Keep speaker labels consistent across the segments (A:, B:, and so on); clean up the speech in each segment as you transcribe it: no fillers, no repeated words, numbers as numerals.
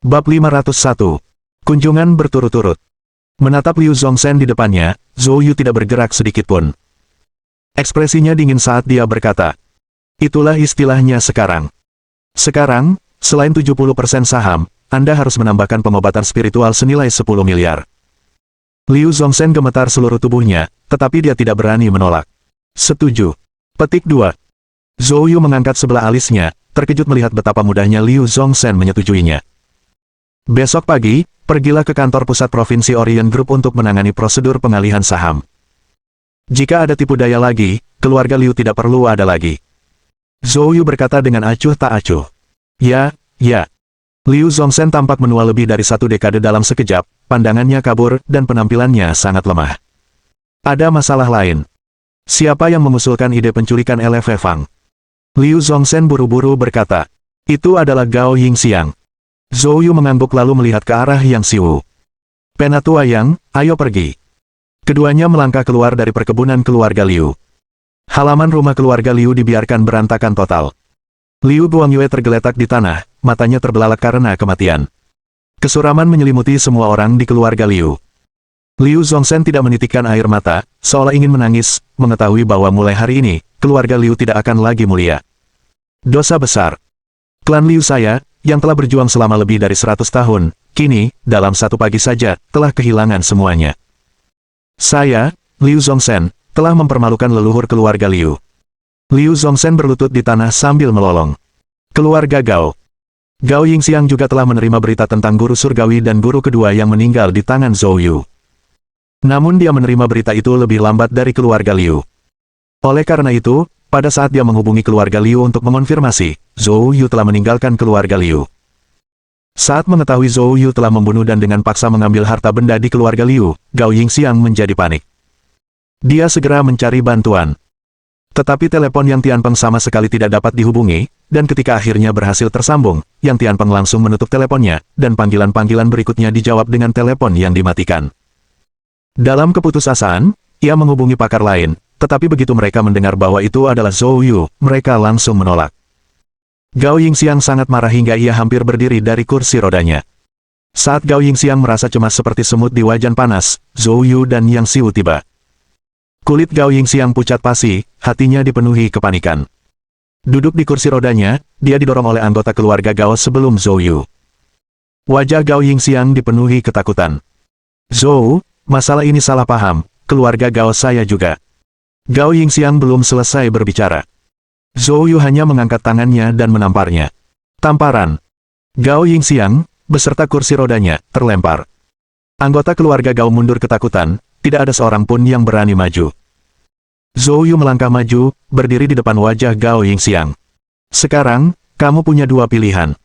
A: Bab 501. Kunjungan berturut-turut. Menatap Liu Zongzhen di depannya, Zhou Yu tidak bergerak sedikitpun. Ekspresinya dingin saat dia berkata, "Itulah istilahnya sekarang. Sekarang, selain 70% saham, Anda harus menambahkan pengobatan spiritual senilai 10 miliar. Liu Zongzhen gemetar seluruh tubuhnya, tetapi dia tidak berani menolak. Setuju. Petik 2. Zhou Yu mengangkat sebelah alisnya, terkejut melihat betapa mudahnya Liu Zongzhen menyetujuinya. Besok pagi, pergilah ke kantor pusat Provinsi Orient Group untuk menangani prosedur pengalihan saham. Jika ada tipu daya lagi, keluarga Liu tidak perlu ada lagi." Zhou Yu berkata dengan acuh tak acuh. Ya. Liu Zongzhen tampak menua lebih dari 1 dekade dalam sekejap, pandangannya kabur, dan penampilannya sangat lemah. "Ada masalah lain. Siapa yang mengusulkan ide penculikan LV Fang?" Liu Zongzhen buru-buru berkata. "Itu adalah Gao Yingxiang." Zhou Yu mengangguk lalu melihat ke arah Yang Xiwu. "Penatua Yang, ayo pergi." Keduanya melangkah keluar dari perkebunan keluarga Liu. Halaman rumah keluarga Liu dibiarkan berantakan total. Liu Guangyue tergeletak di tanah, matanya terbelalak karena kematian. Kesuraman menyelimuti semua orang di keluarga Liu. Liu Zongzhen tidak menitikkan air mata, seolah ingin menangis, mengetahui bahwa mulai hari ini, keluarga Liu tidak akan lagi mulia. Dosa besar. Klan Liu saya, yang telah berjuang selama lebih dari 100 tahun, kini, dalam satu pagi saja, telah kehilangan semuanya. Saya, Liu Zongzhen, telah mempermalukan leluhur keluarga Liu. Liu Zongzhen berlutut di tanah sambil melolong. Keluarga Gao. Gao Yingxiang juga telah menerima berita tentang guru surgawi dan guru kedua yang meninggal di tangan Zhou Yu. Namun dia menerima berita itu lebih lambat dari keluarga Liu. Oleh karena itu, pada saat dia menghubungi keluarga Liu untuk mengonfirmasi, Zhou Yu telah meninggalkan keluarga Liu. Saat mengetahui Zhou Yu telah membunuh dan dengan paksa mengambil harta benda di keluarga Liu, Gao Yingxiang menjadi panik. Dia segera mencari bantuan. Tetapi telepon Yang Tianpeng sama sekali tidak dapat dihubungi, dan ketika akhirnya berhasil tersambung, Yang Tianpeng langsung menutup teleponnya, dan panggilan-panggilan berikutnya dijawab dengan telepon yang dimatikan. Dalam keputusasaan, ia menghubungi pakar lain, tetapi begitu mereka mendengar bahwa itu adalah Zhou Yu, mereka langsung menolak. Gao Yingxiang sangat marah hingga ia hampir berdiri dari kursi rodanya. Saat Gao Yingxiang merasa cemas seperti semut di wajan panas, Zhou Yu dan Yang Xiwu tiba. Kulit Gao Yingxiang pucat pasi, hatinya dipenuhi kepanikan. Duduk di kursi rodanya, dia didorong oleh anggota keluarga Gao sebelum Zhou Yu. Wajah Gao Yingxiang dipenuhi ketakutan. "Zhou, masalah ini salah paham, keluarga Gao saya juga." Gao Yingxiang belum selesai berbicara. Zhou Yu hanya mengangkat tangannya dan menamparnya. Tamparan. Gao Yingxiang, beserta kursi rodanya, terlempar. Anggota keluarga Gao mundur ketakutan, tidak ada seorang pun yang berani maju. Zhou Yu melangkah maju, berdiri di depan wajah Gao Yingxiang. "Sekarang, kamu punya 2 pilihan.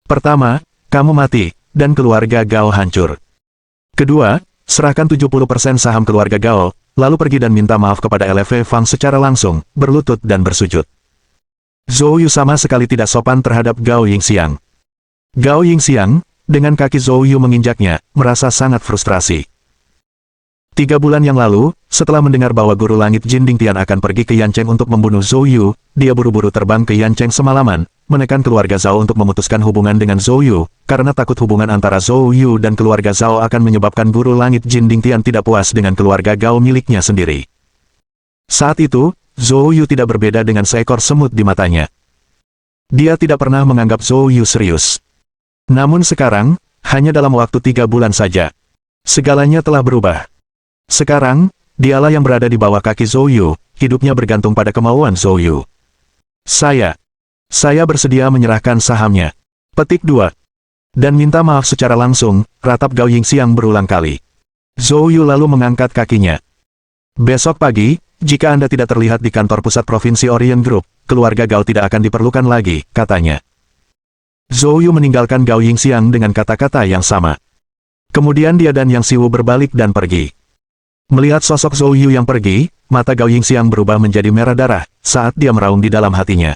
A: Pertama, kamu mati, dan keluarga Gao hancur. Kedua, serahkan 70% saham keluarga Gao, lalu pergi dan minta maaf kepada LV Fang secara langsung, berlutut dan bersujud." Zhou Yu sama sekali tidak sopan terhadap Gao Yingxiang. Gao Yingxiang, dengan kaki Zhou Yu menginjaknya, merasa sangat frustrasi. 3 bulan yang lalu, setelah mendengar bahwa guru langit Jin Dingtian akan pergi ke Yancheng untuk membunuh Zhou Yu, dia buru-buru terbang ke Yancheng semalaman, menekan keluarga Zhao untuk memutuskan hubungan dengan Zhou Yu, karena takut hubungan antara Zhou Yu dan keluarga Zhao akan menyebabkan guru langit Jin Dingtian tidak puas dengan keluarga Gao miliknya sendiri. Saat itu, Zhou Yu tidak berbeda dengan seekor semut di matanya. Dia tidak pernah menganggap Zhou Yu serius. Namun sekarang, hanya dalam waktu 3 bulan saja, segalanya telah berubah. Sekarang, dialah yang berada di bawah kaki Zhou Yu, hidupnya bergantung pada kemauan Zhou Yu. Saya bersedia menyerahkan sahamnya. Petik 2. Dan minta maaf secara langsung, ratap Gao Yingxiang berulang kali. Zhou Yu lalu mengangkat kakinya. "Besok pagi, jika Anda tidak terlihat di kantor pusat Provinsi Orient Group, keluarga Gao tidak akan diperlukan lagi," katanya. Zhou Yu meninggalkan Gao Yingxiang dengan kata-kata yang sama. Kemudian dia dan Yang Xiwu berbalik dan pergi. Melihat sosok Zhou Yu yang pergi, mata Gao Yingxiang berubah menjadi merah darah, saat dia meraung di dalam hatinya.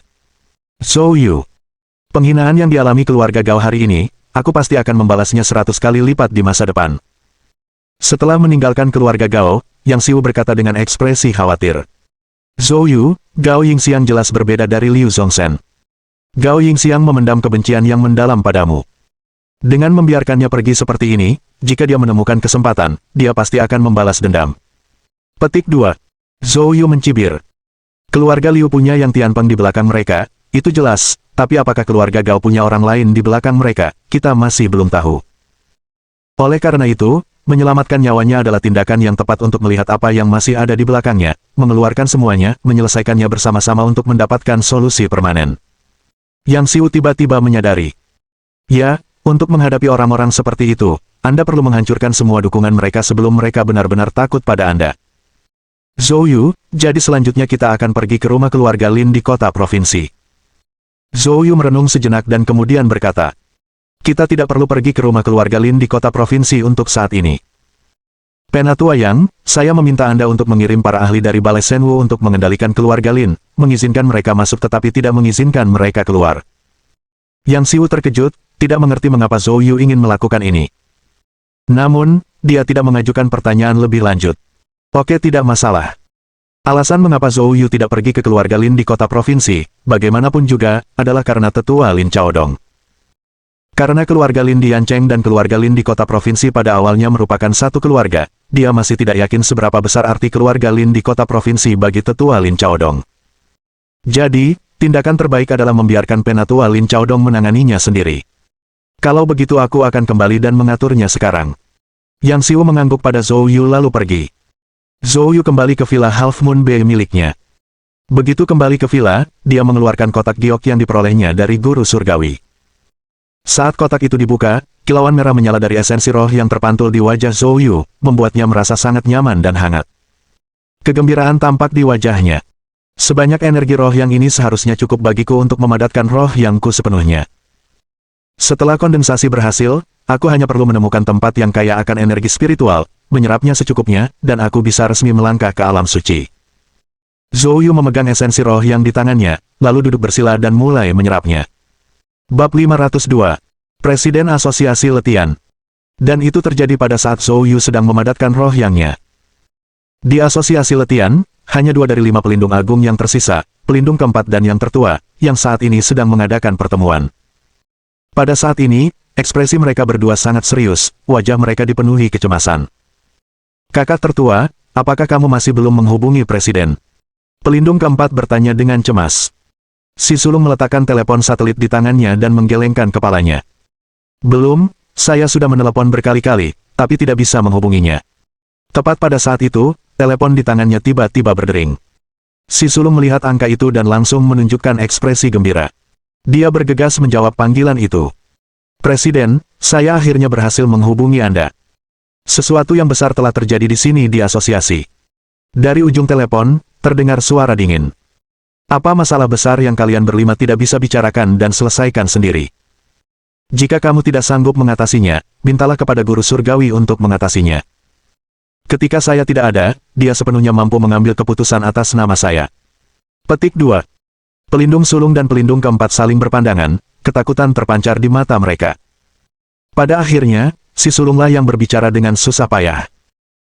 A: "Zhou Yu. Penghinaan yang dialami keluarga Gao hari ini, aku pasti akan membalasnya 100 kali lipat di masa depan." Setelah meninggalkan keluarga Gao, Yang Xiwu berkata dengan ekspresi khawatir. "Zhou Yu, Gao Yingxiang jelas berbeda dari Liu Zongzhen. Gao Yingxiang memendam kebencian yang mendalam padamu. Dengan membiarkannya pergi seperti ini, jika dia menemukan kesempatan, dia pasti akan membalas dendam. Petik 2. Zhou Yu mencibir. Keluarga Liu punya yang Tianpeng di belakang mereka, itu jelas, tapi apakah keluarga Gao punya orang lain di belakang mereka, kita masih belum tahu. Oleh karena itu, menyelamatkan nyawanya adalah tindakan yang tepat untuk melihat apa yang masih ada di belakangnya, mengeluarkan semuanya, menyelesaikannya bersama-sama untuk mendapatkan solusi permanen. Yang Xiu tiba-tiba menyadari. Ya, untuk menghadapi orang-orang seperti itu, Anda perlu menghancurkan semua dukungan mereka sebelum mereka benar-benar takut pada Anda. Zhou Yu, jadi selanjutnya kita akan pergi ke rumah keluarga Lin di kota provinsi. Zhou Yu merenung sejenak dan kemudian berkata, kita tidak perlu pergi ke rumah keluarga Lin di kota provinsi untuk saat ini. Penatua Yang, saya meminta Anda untuk mengirim para ahli dari Balai Shenwu untuk mengendalikan keluarga Lin, mengizinkan mereka masuk tetapi tidak mengizinkan mereka keluar. Yang Xiu terkejut, tidak mengerti mengapa Zhou Yu ingin melakukan ini. Namun, dia tidak mengajukan pertanyaan lebih lanjut. Oke, tidak masalah. Alasan mengapa Zhou Yu tidak pergi ke keluarga Lin di kota provinsi, bagaimanapun juga, adalah karena tetua Lin Chaodong. Karena keluarga Lin Diancheng dan keluarga Lin di kota provinsi pada awalnya merupakan satu keluarga, dia masih tidak yakin seberapa besar arti keluarga Lin di kota provinsi bagi tetua Lin Chaodong. Jadi, tindakan terbaik adalah membiarkan penatua Lin Chaodong menanganinya sendiri. Kalau begitu aku akan kembali dan mengaturnya sekarang. Yang Xiu mengangguk pada Zhou Yu lalu pergi. Zhou Yu kembali ke villa Half Moon Bay miliknya. Begitu kembali ke villa, dia mengeluarkan kotak giok yang diperolehnya dari guru surgawi. Saat kotak itu dibuka, kilauan merah menyala dari esensi roh yang terpantul di wajah Zhou Yu, membuatnya merasa sangat nyaman dan hangat. Kegembiraan tampak di wajahnya. Sebanyak energi roh yang ini seharusnya cukup bagiku untuk memadatkan roh yangku sepenuhnya. Setelah kondensasi berhasil, aku hanya perlu menemukan tempat yang kaya akan energi spiritual, menyerapnya secukupnya, dan aku bisa resmi melangkah ke alam suci. Zhou Yu memegang esensi roh yang di tangannya, lalu duduk bersila dan mulai menyerapnya. Bab 502. Presiden Asosiasi Letian. Dan itu terjadi pada saat Zhou Yu sedang memadatkan roh yangnya. Di Asosiasi Letian, hanya 2 dari 5 pelindung agung yang tersisa, pelindung keempat dan yang tertua, yang saat ini sedang mengadakan pertemuan. Pada saat ini, ekspresi mereka berdua sangat serius, wajah mereka dipenuhi kecemasan. Kakak tertua, apakah kamu masih belum menghubungi Presiden? Pelindung keempat bertanya dengan cemas. Si sulung meletakkan telepon satelit di tangannya dan menggelengkan kepalanya. Belum, saya sudah menelepon berkali-kali, tapi tidak bisa menghubunginya. Tepat pada saat itu, telepon di tangannya tiba-tiba berdering. Si sulung melihat angka itu dan langsung menunjukkan ekspresi gembira. Dia bergegas menjawab panggilan itu. Presiden, saya akhirnya berhasil menghubungi Anda. Sesuatu yang besar telah terjadi di sini di asosiasi. Dari ujung telepon, terdengar suara dingin. Apa masalah besar yang kalian berlima tidak bisa bicarakan dan selesaikan sendiri? Jika kamu tidak sanggup mengatasinya, mintalah kepada guru surgawi untuk mengatasinya. Ketika saya tidak ada, dia sepenuhnya mampu mengambil keputusan atas nama saya. Petik 2. Pelindung sulung dan pelindung keempat saling berpandangan, ketakutan terpancar di mata mereka. Pada akhirnya, si sulunglah yang berbicara dengan susah payah.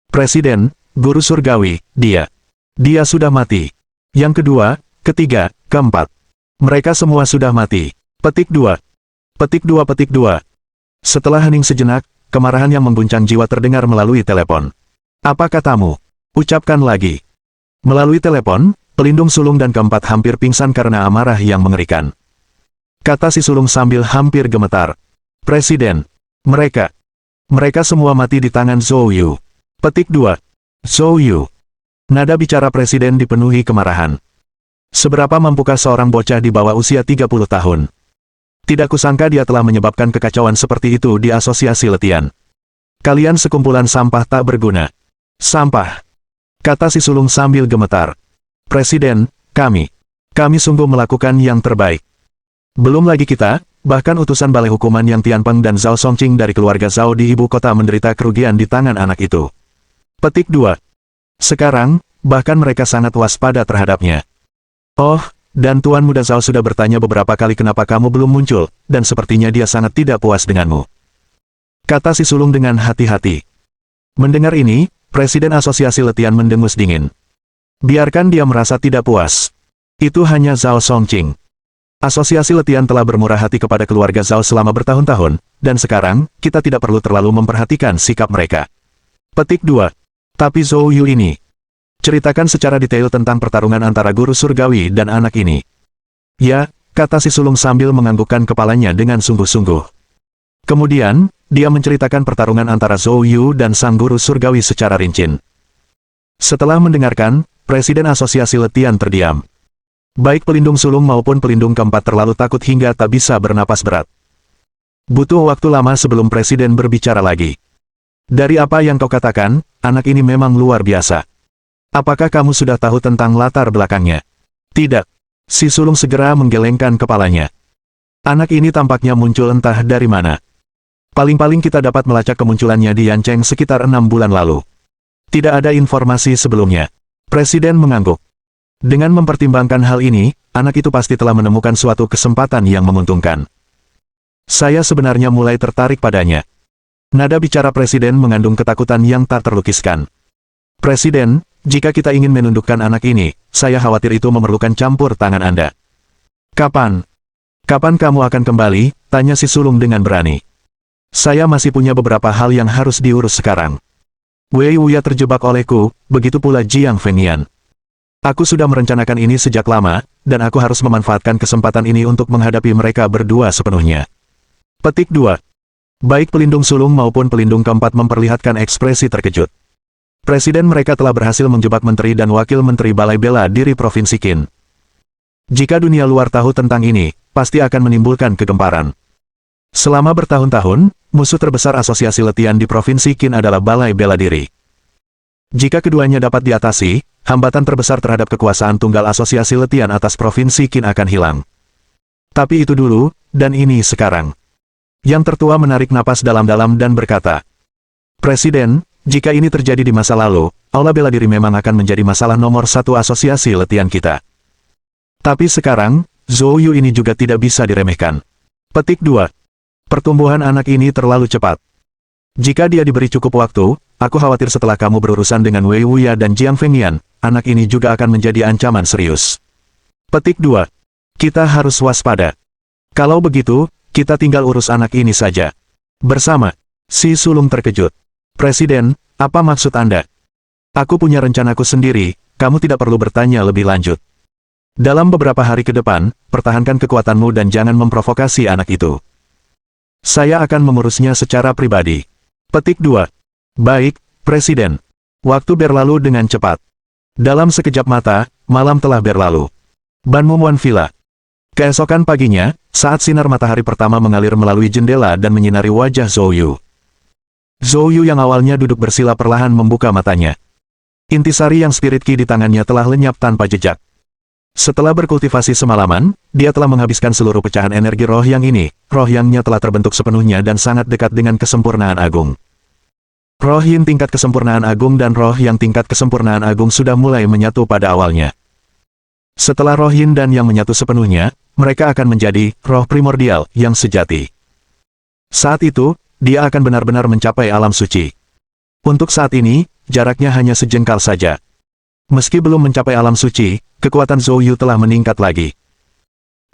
A: Presiden, guru surgawi, dia sudah mati. Yang kedua, ketiga, keempat. Mereka semua sudah mati. Petik 2. Petik 2 petik 2. Setelah hening sejenak, kemarahan yang mengguncang jiwa terdengar melalui telepon. Apa katamu? Ucapkan lagi. Melalui telepon, pelindung sulung dan keempat hampir pingsan karena amarah yang mengerikan. Kata si sulung sambil hampir gemetar. Presiden, mereka semua mati di tangan Zhou Yu. Petik 2. Zhou Yu. Nada bicara presiden dipenuhi kemarahan. Seberapa mampukah seorang bocah di bawah usia 30 tahun? Tidak kusangka dia telah menyebabkan kekacauan seperti itu di asosiasi Letian. Kalian sekumpulan sampah tak berguna. Sampah. Kata si sulung sambil gemetar. Presiden, kami sungguh melakukan yang terbaik. Belum lagi kita, bahkan utusan balai hukuman yang Tianpeng dan Zhao Songqing dari keluarga Zhao di ibu kota menderita kerugian di tangan anak itu. Petik 2. Sekarang, bahkan mereka sangat waspada terhadapnya. Oh, dan Tuan Muda Zhao sudah bertanya beberapa kali kenapa kamu belum muncul, dan sepertinya dia sangat tidak puas denganmu. Kata si sulung dengan hati-hati. Mendengar ini, Presiden Asosiasi Letian mendengus dingin. Biarkan dia merasa tidak puas. Itu hanya Zhao Songqing. Asosiasi Letian telah bermurah hati kepada keluarga Zhao selama bertahun-tahun, dan sekarang, kita tidak perlu terlalu memperhatikan sikap mereka. Petik 2. Tapi Zhou Yu ini. Ceritakan secara detail tentang pertarungan antara guru surgawi dan anak ini. Ya, kata si sulung sambil menganggukkan kepalanya dengan sungguh-sungguh. Kemudian, dia menceritakan pertarungan antara Zhou Yu dan sang guru surgawi secara rinci. Setelah mendengarkan, Presiden Asosiasi Letian terdiam. Baik pelindung sulung maupun pelindung keempat terlalu takut hingga tak bisa bernapas berat. Butuh waktu lama sebelum Presiden berbicara lagi. Dari apa yang kau katakan, anak ini memang luar biasa. Apakah kamu sudah tahu tentang latar belakangnya? Tidak. Si sulung segera menggelengkan kepalanya. Anak ini tampaknya muncul entah dari mana. Paling-paling kita dapat melacak kemunculannya di Yancheng sekitar 6 bulan lalu. Tidak ada informasi sebelumnya. Presiden mengangguk. Dengan mempertimbangkan hal ini, anak itu pasti telah menemukan suatu kesempatan yang menguntungkan. Saya sebenarnya mulai tertarik padanya. Nada bicara Presiden mengandung ketakutan yang tak terlukiskan. Presiden, jika kita ingin menundukkan anak ini, saya khawatir itu memerlukan campur tangan Anda. Kapan? Kapan kamu akan kembali? Tanya si sulung dengan berani. Saya masih punya beberapa hal yang harus diurus sekarang. Wei Wuya terjebak olehku, begitu pula Jiang Fengyan. Aku sudah merencanakan ini sejak lama, dan aku harus memanfaatkan kesempatan ini untuk menghadapi mereka berdua sepenuhnya. Petik 2. Baik pelindung sulung maupun pelindung keempat memperlihatkan ekspresi terkejut. Presiden mereka telah berhasil menjebak menteri dan wakil menteri balai bela diri Provinsi Qin. Jika dunia luar tahu tentang ini, pasti akan menimbulkan kegemparan. Selama bertahun-tahun, musuh terbesar Asosiasi Letian di Provinsi Qin adalah balai bela diri. Jika keduanya dapat diatasi, hambatan terbesar terhadap kekuasaan tunggal Asosiasi Letian atas Provinsi Qin akan hilang. Tapi itu dulu, dan ini sekarang. Yang tertua menarik napas dalam-dalam dan berkata, Presiden, jika ini terjadi di masa lalu, aula bela diri memang akan menjadi masalah nomor 1 Asosiasi Letian kita. Tapi sekarang, Zhou Yu ini juga tidak bisa diremehkan. Petik 2. Pertumbuhan anak ini terlalu cepat. Jika dia diberi cukup waktu, aku khawatir setelah kamu berurusan dengan Wei Wuya dan Jiang Fengyan, anak ini juga akan menjadi ancaman serius. Petik 2. Kita harus waspada. Kalau begitu, kita tinggal urus anak ini saja. Bersama. Si sulung terkejut. Presiden, apa maksud Anda? Aku punya rencanaku sendiri, kamu tidak perlu bertanya lebih lanjut. Dalam beberapa hari ke depan, pertahankan kekuatanmu dan jangan memprovokasi anak itu. Saya akan mengurusnya secara pribadi. Petik 2. Baik, Presiden. Waktu berlalu dengan cepat. Dalam sekejap mata, malam telah berlalu. Ban Mumuan Villa. Keesokan paginya, saat sinar matahari pertama mengalir melalui jendela dan menyinari wajah Zhou Yu. Zhou Yu yang awalnya duduk bersila perlahan membuka matanya. Intisari yang spirit ki di tangannya telah lenyap tanpa jejak. Setelah berkultivasi semalaman, dia telah menghabiskan seluruh pecahan energi roh yang ini. Roh yangnya telah terbentuk sepenuhnya dan sangat dekat dengan kesempurnaan agung. Roh yin tingkat kesempurnaan agung dan roh yang tingkat kesempurnaan agung sudah mulai menyatu pada awalnya. Setelah roh yin dan yang menyatu sepenuhnya, mereka akan menjadi roh primordial yang sejati. Saat itu, dia akan benar-benar mencapai alam suci. Untuk saat ini, jaraknya hanya sejengkal saja. Meski belum mencapai alam suci, kekuatan Zhou Yu telah meningkat lagi.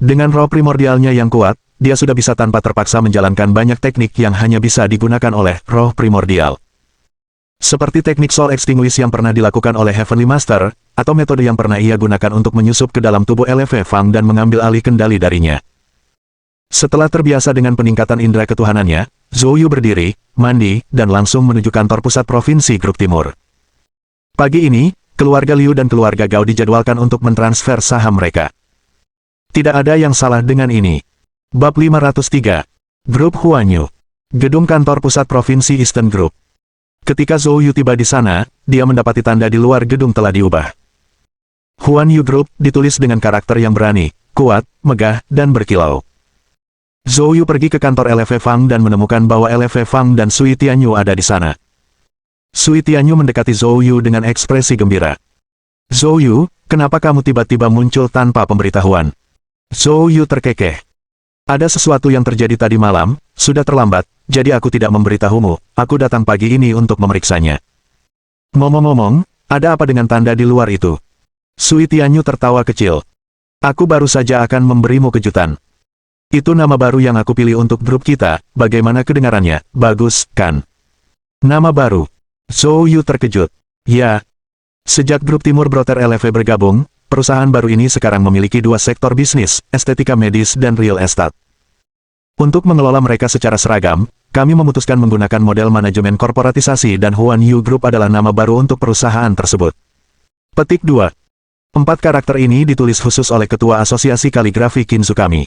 A: Dengan roh primordialnya yang kuat, dia sudah bisa tanpa terpaksa menjalankan banyak teknik yang hanya bisa digunakan oleh roh primordial. Seperti teknik Soul Extinguish yang pernah dilakukan oleh Heavenly Master, atau metode yang pernah ia gunakan untuk menyusup ke dalam tubuh LV Fang dan mengambil alih kendali darinya. Setelah terbiasa dengan peningkatan indera ketuhanannya, Zhou Yu berdiri, mandi, dan langsung menuju kantor pusat Provinsi Grup Timur. Pagi ini, keluarga Liu dan keluarga Gao dijadwalkan untuk mentransfer saham mereka. Tidak ada yang salah dengan ini. Bab 503. Grup Huanyu. Gedung kantor pusat Provinsi Eastern Group. Ketika Zhou Yu tiba di sana, dia mendapati tanda di luar gedung telah diubah. Huanyu Group ditulis dengan karakter yang berani, kuat, megah, dan berkilau. Zhou Yu pergi ke kantor LV Fang dan menemukan bahwa LV Fang dan Sui Tianyu ada di sana. Sui Tianyu mendekati Zhou Yu dengan ekspresi gembira. Zhou Yu, kenapa kamu tiba-tiba muncul tanpa pemberitahuan? Zhou Yu terkekeh. Ada sesuatu yang terjadi tadi malam, sudah terlambat, jadi aku tidak memberitahumu, aku datang pagi ini untuk memeriksanya. Ngomong-ngomong, ada apa dengan tanda di luar itu? Sui Tianyu tertawa kecil. Aku baru saja akan memberimu kejutan. Itu nama baru yang aku pilih untuk grup kita, bagaimana kedengarannya? Bagus, kan? Nama baru. Zhou Yu terkejut. Ya. Sejak grup Timur Brother LV bergabung, perusahaan baru ini sekarang memiliki dua sektor bisnis, estetika medis dan real estate. Untuk mengelola mereka secara seragam, kami memutuskan menggunakan model manajemen korporatisasi dan Huan Yu Group adalah nama baru untuk perusahaan tersebut. Petik 2. 4 karakter ini ditulis khusus oleh Ketua Asosiasi Kaligrafi Kinzu kami.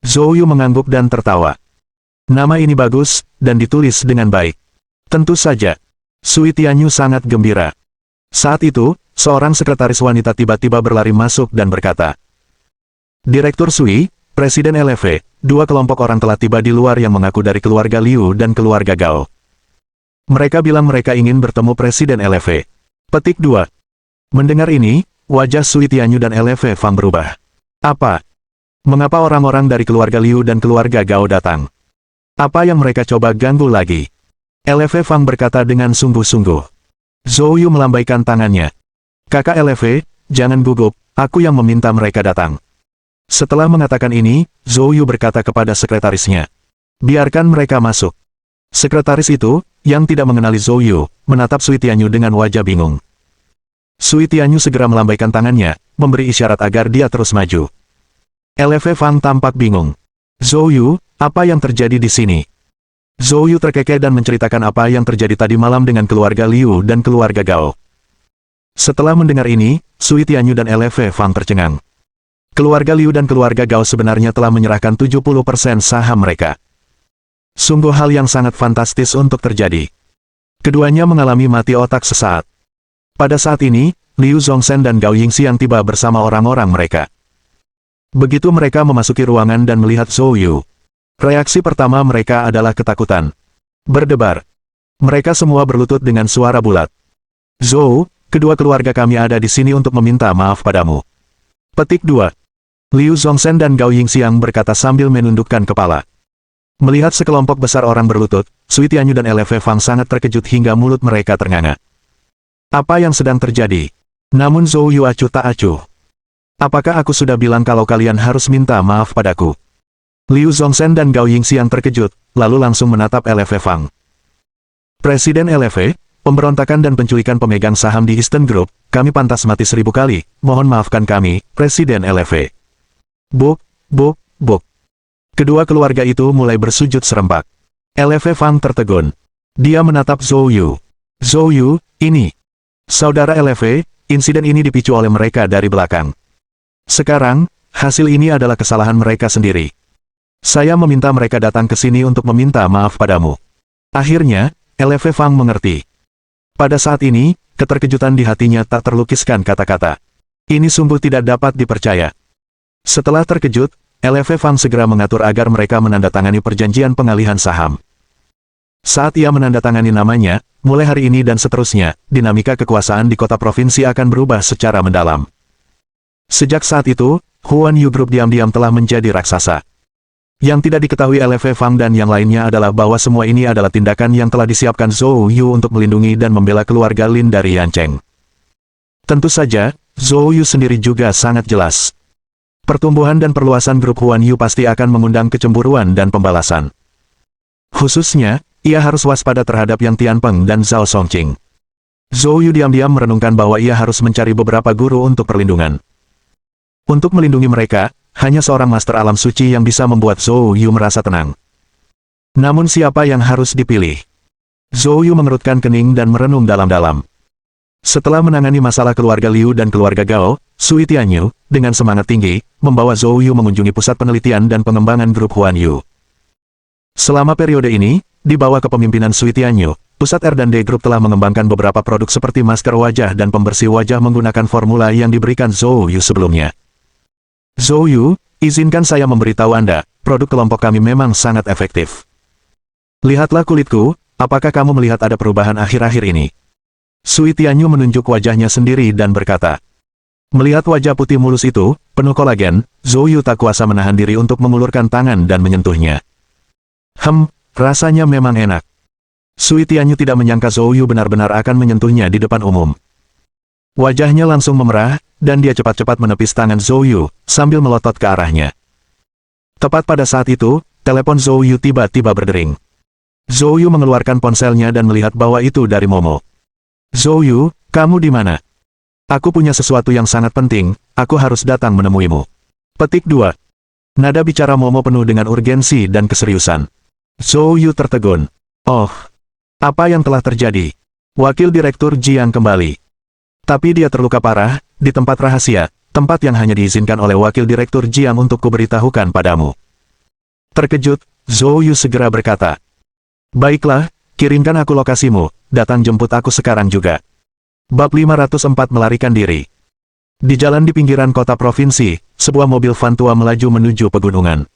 A: Zhou Yu mengangguk dan tertawa. Nama ini bagus, dan ditulis dengan baik. Tentu saja. Sui Tianyu sangat gembira. Saat itu, seorang sekretaris wanita tiba-tiba berlari masuk dan berkata, Direktur Sui, Presiden LV, dua kelompok orang telah tiba di luar yang mengaku dari keluarga Liu dan keluarga Gao. Mereka bilang mereka ingin bertemu Presiden LV. Petik 2. Mendengar ini, wajah Sui Tianyu dan LV Fang berubah. Apa? Mengapa orang-orang dari keluarga Liu dan keluarga Gao datang? Apa yang mereka coba ganggu lagi? LV Fang berkata dengan sungguh-sungguh. Zhou Yu melambaikan tangannya. Kakak LV, jangan gugup, aku yang meminta mereka datang. Setelah mengatakan ini, Zhou Yu berkata kepada sekretarisnya. Biarkan mereka masuk. Sekretaris itu, yang tidak mengenali Zhou Yu, menatap Sui Tianyu dengan wajah bingung. Sui Tianyu segera melambaikan tangannya, memberi isyarat agar dia terus maju. LV Fang tampak bingung. Zhou Yu, apa yang terjadi di sini? Zhou Yu terkekeh dan menceritakan apa yang terjadi tadi malam dengan keluarga Liu dan keluarga Gao. Setelah mendengar ini, Sui Tianyu dan LV Fang tercengang. Keluarga Liu dan keluarga Gao sebenarnya telah menyerahkan 70% saham mereka. Sungguh hal yang sangat fantastis untuk terjadi. Keduanya mengalami mati otak sesaat. Pada saat ini, Liu Zongzhen dan Gao Yingxiang tiba bersama orang-orang mereka. Begitu mereka memasuki ruangan dan melihat Zhou Yu, reaksi pertama mereka adalah ketakutan. Berdebar. Mereka semua berlutut dengan suara bulat. Zhou, kedua keluarga kami ada di sini untuk meminta maaf padamu. Petik 2. Liu Zongzhen dan Gao Yingxiang berkata sambil menundukkan kepala. Melihat sekelompok besar orang berlutut, Sui Tianyu dan LV Fang sangat terkejut hingga mulut mereka ternganga. Apa yang sedang terjadi? Namun Zhou Yu acuh tak acuh. Apakah aku sudah bilang kalau kalian harus minta maaf padaku? Liu Zongzhen dan Gao Yingxiang terkejut, lalu langsung menatap LV Fang. Presiden LV, pemberontakan dan penculikan pemegang saham di Eastern Group, kami pantas mati 1000 kali, mohon maafkan kami, Presiden LV. Buk. Kedua keluarga itu mulai bersujud serempak. LV Fang tertegun. Dia menatap Zhou Yu. Zhou Yu, ini. Saudara LV, insiden ini dipicu oleh mereka dari belakang. Sekarang, hasil ini adalah kesalahan mereka sendiri. Saya meminta mereka datang ke sini untuk meminta maaf padamu. Akhirnya, LV Fang mengerti. Pada saat ini, keterkejutan di hatinya tak terlukiskan kata-kata. Ini sungguh tidak dapat dipercaya. Setelah terkejut, LV Fang segera mengatur agar mereka menandatangani perjanjian pengalihan saham. Saat ia menandatangani namanya, mulai hari ini dan seterusnya, dinamika kekuasaan di kota provinsi akan berubah secara mendalam. Sejak saat itu, Huan Yu Group diam-diam telah menjadi raksasa. Yang tidak diketahui LV Fang dan yang lainnya adalah bahwa semua ini adalah tindakan yang telah disiapkan Zhou Yu untuk melindungi dan membela keluarga Lin dari Yancheng. Tentu saja, Zhou Yu sendiri juga sangat jelas. Pertumbuhan dan perluasan grup Huan Yu pasti akan mengundang kecemburuan dan pembalasan. Khususnya, ia harus waspada terhadap Yang Tianpeng dan Zhao Songqing. Zhou Yu diam-diam merenungkan bahwa ia harus mencari beberapa guru untuk perlindungan. Untuk melindungi mereka, hanya seorang master alam suci yang bisa membuat Zhou Yu merasa tenang. Namun siapa yang harus dipilih? Zhou Yu mengerutkan kening dan merenung dalam-dalam. Setelah menangani masalah keluarga Liu dan keluarga Gao, Sui Tianyu, dengan semangat tinggi, membawa Zhou Yu mengunjungi pusat penelitian dan pengembangan grup Huan Yu. Selama periode ini, di bawah kepemimpinan Sui Tianyu, pusat R&D Group telah mengembangkan beberapa produk seperti masker wajah dan pembersih wajah menggunakan formula yang diberikan Zhou Yu sebelumnya. Zhou Yu, izinkan saya memberitahu Anda, produk kelompok kami memang sangat efektif. Lihatlah kulitku, apakah kamu melihat ada perubahan akhir-akhir ini? Sui Tianyu menunjuk wajahnya sendiri dan berkata. Melihat wajah putih mulus itu, penuh kolagen, Zhou Yu tak kuasa menahan diri untuk mengulurkan tangan dan menyentuhnya. Rasanya memang enak. Sui Tianyu tidak menyangka Zhou Yu benar-benar akan menyentuhnya di depan umum. Wajahnya langsung memerah, dan dia cepat-cepat menepis tangan Zhou Yu, sambil melotot ke arahnya. Tepat pada saat itu, telepon Zhou Yu tiba-tiba berdering. Zhou Yu mengeluarkan ponselnya dan melihat bahwa itu dari Momo. Zhou Yu, kamu di mana? Aku punya sesuatu yang sangat penting, aku harus datang menemuimu. Petik 2. Nada bicara Momo penuh dengan urgensi dan keseriusan. Zhou Yu tertegun. Oh, apa yang telah terjadi? Wakil Direktur Jiang kembali. Tapi dia terluka parah, di tempat rahasia, tempat yang hanya diizinkan oleh Wakil Direktur Jiang untuk kuberitahukan padamu. Terkejut, Zhou Yu segera berkata. Baiklah, kirimkan aku lokasimu, datang jemput aku sekarang juga. Bab 504 melarikan diri. Di jalan di pinggiran kota provinsi, sebuah mobil van tua melaju menuju pegunungan.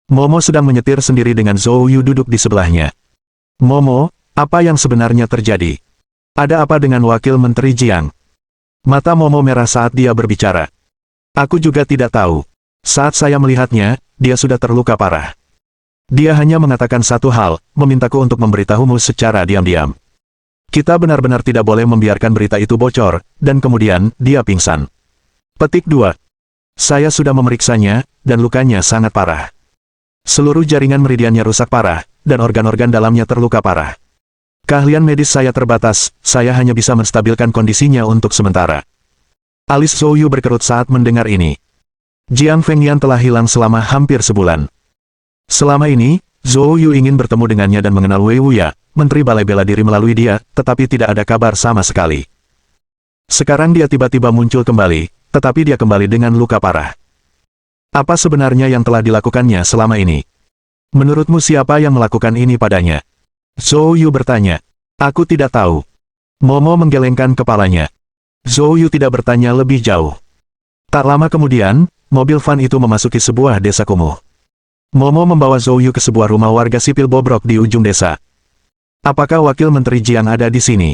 A: Momo sedang menyetir sendiri dengan Zhou Yu duduk di sebelahnya. Momo, apa yang sebenarnya terjadi? Ada apa dengan Wakil Menteri Jiang? Mata Momo merah saat dia berbicara. Aku juga tidak tahu. Saat saya melihatnya, dia sudah terluka parah. Dia hanya mengatakan satu hal, memintaku untuk memberitahumu secara diam-diam. Kita benar-benar tidak boleh membiarkan berita itu bocor, dan kemudian, dia pingsan. Petik 2. Saya sudah memeriksanya, dan lukanya sangat parah. Seluruh jaringan meridiannya rusak parah, dan organ-organ dalamnya terluka parah. Keahlian medis saya terbatas, saya hanya bisa menstabilkan kondisinya untuk sementara. Alis Zhou Yu berkerut saat mendengar ini. Jiang Fengyan telah hilang selama hampir sebulan. Selama ini, Zhou Yu ingin bertemu dengannya dan mengenal Wei Wuya, Menteri Balai Bela Diri melalui dia, tetapi tidak ada kabar sama sekali. Sekarang dia tiba-tiba muncul kembali, tetapi dia kembali dengan luka parah. Apa sebenarnya yang telah dilakukannya selama ini? Menurutmu siapa yang melakukan ini padanya? Zhou Yu bertanya. Aku tidak tahu. Momo menggelengkan kepalanya. Zhou Yu tidak bertanya lebih jauh. Tak lama kemudian, mobil van itu memasuki sebuah desa kumuh. Momo membawa Zhou Yu ke sebuah rumah warga sipil bobrok di ujung desa. Apakah Wakil Menteri Jiang ada di sini?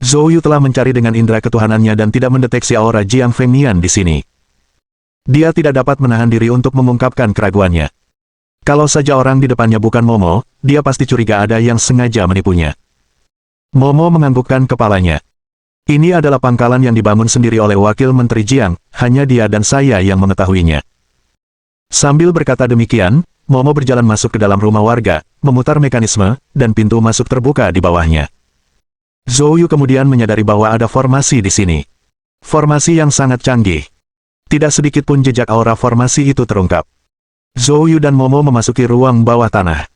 A: Zhou Yu telah mencari dengan indera ketuhanannya dan tidak mendeteksi aura Jiang Fengyan di sini. Dia tidak dapat menahan diri untuk mengungkapkan keraguannya. Kalau saja orang di depannya bukan Momo, dia pasti curiga ada yang sengaja menipunya. Momo menganggukkan kepalanya. Ini adalah pangkalan yang dibangun sendiri oleh Wakil Menteri Jiang, hanya dia dan saya yang mengetahuinya. Sambil berkata demikian, Momo berjalan masuk ke dalam rumah warga, memutar mekanisme, dan pintu masuk terbuka di bawahnya. Zhou Yu kemudian menyadari bahwa ada formasi di sini. Formasi yang sangat canggih. Tidak sedikit pun jejak aura formasi itu terungkap. Zhou Yu dan Momo memasuki ruang bawah tanah.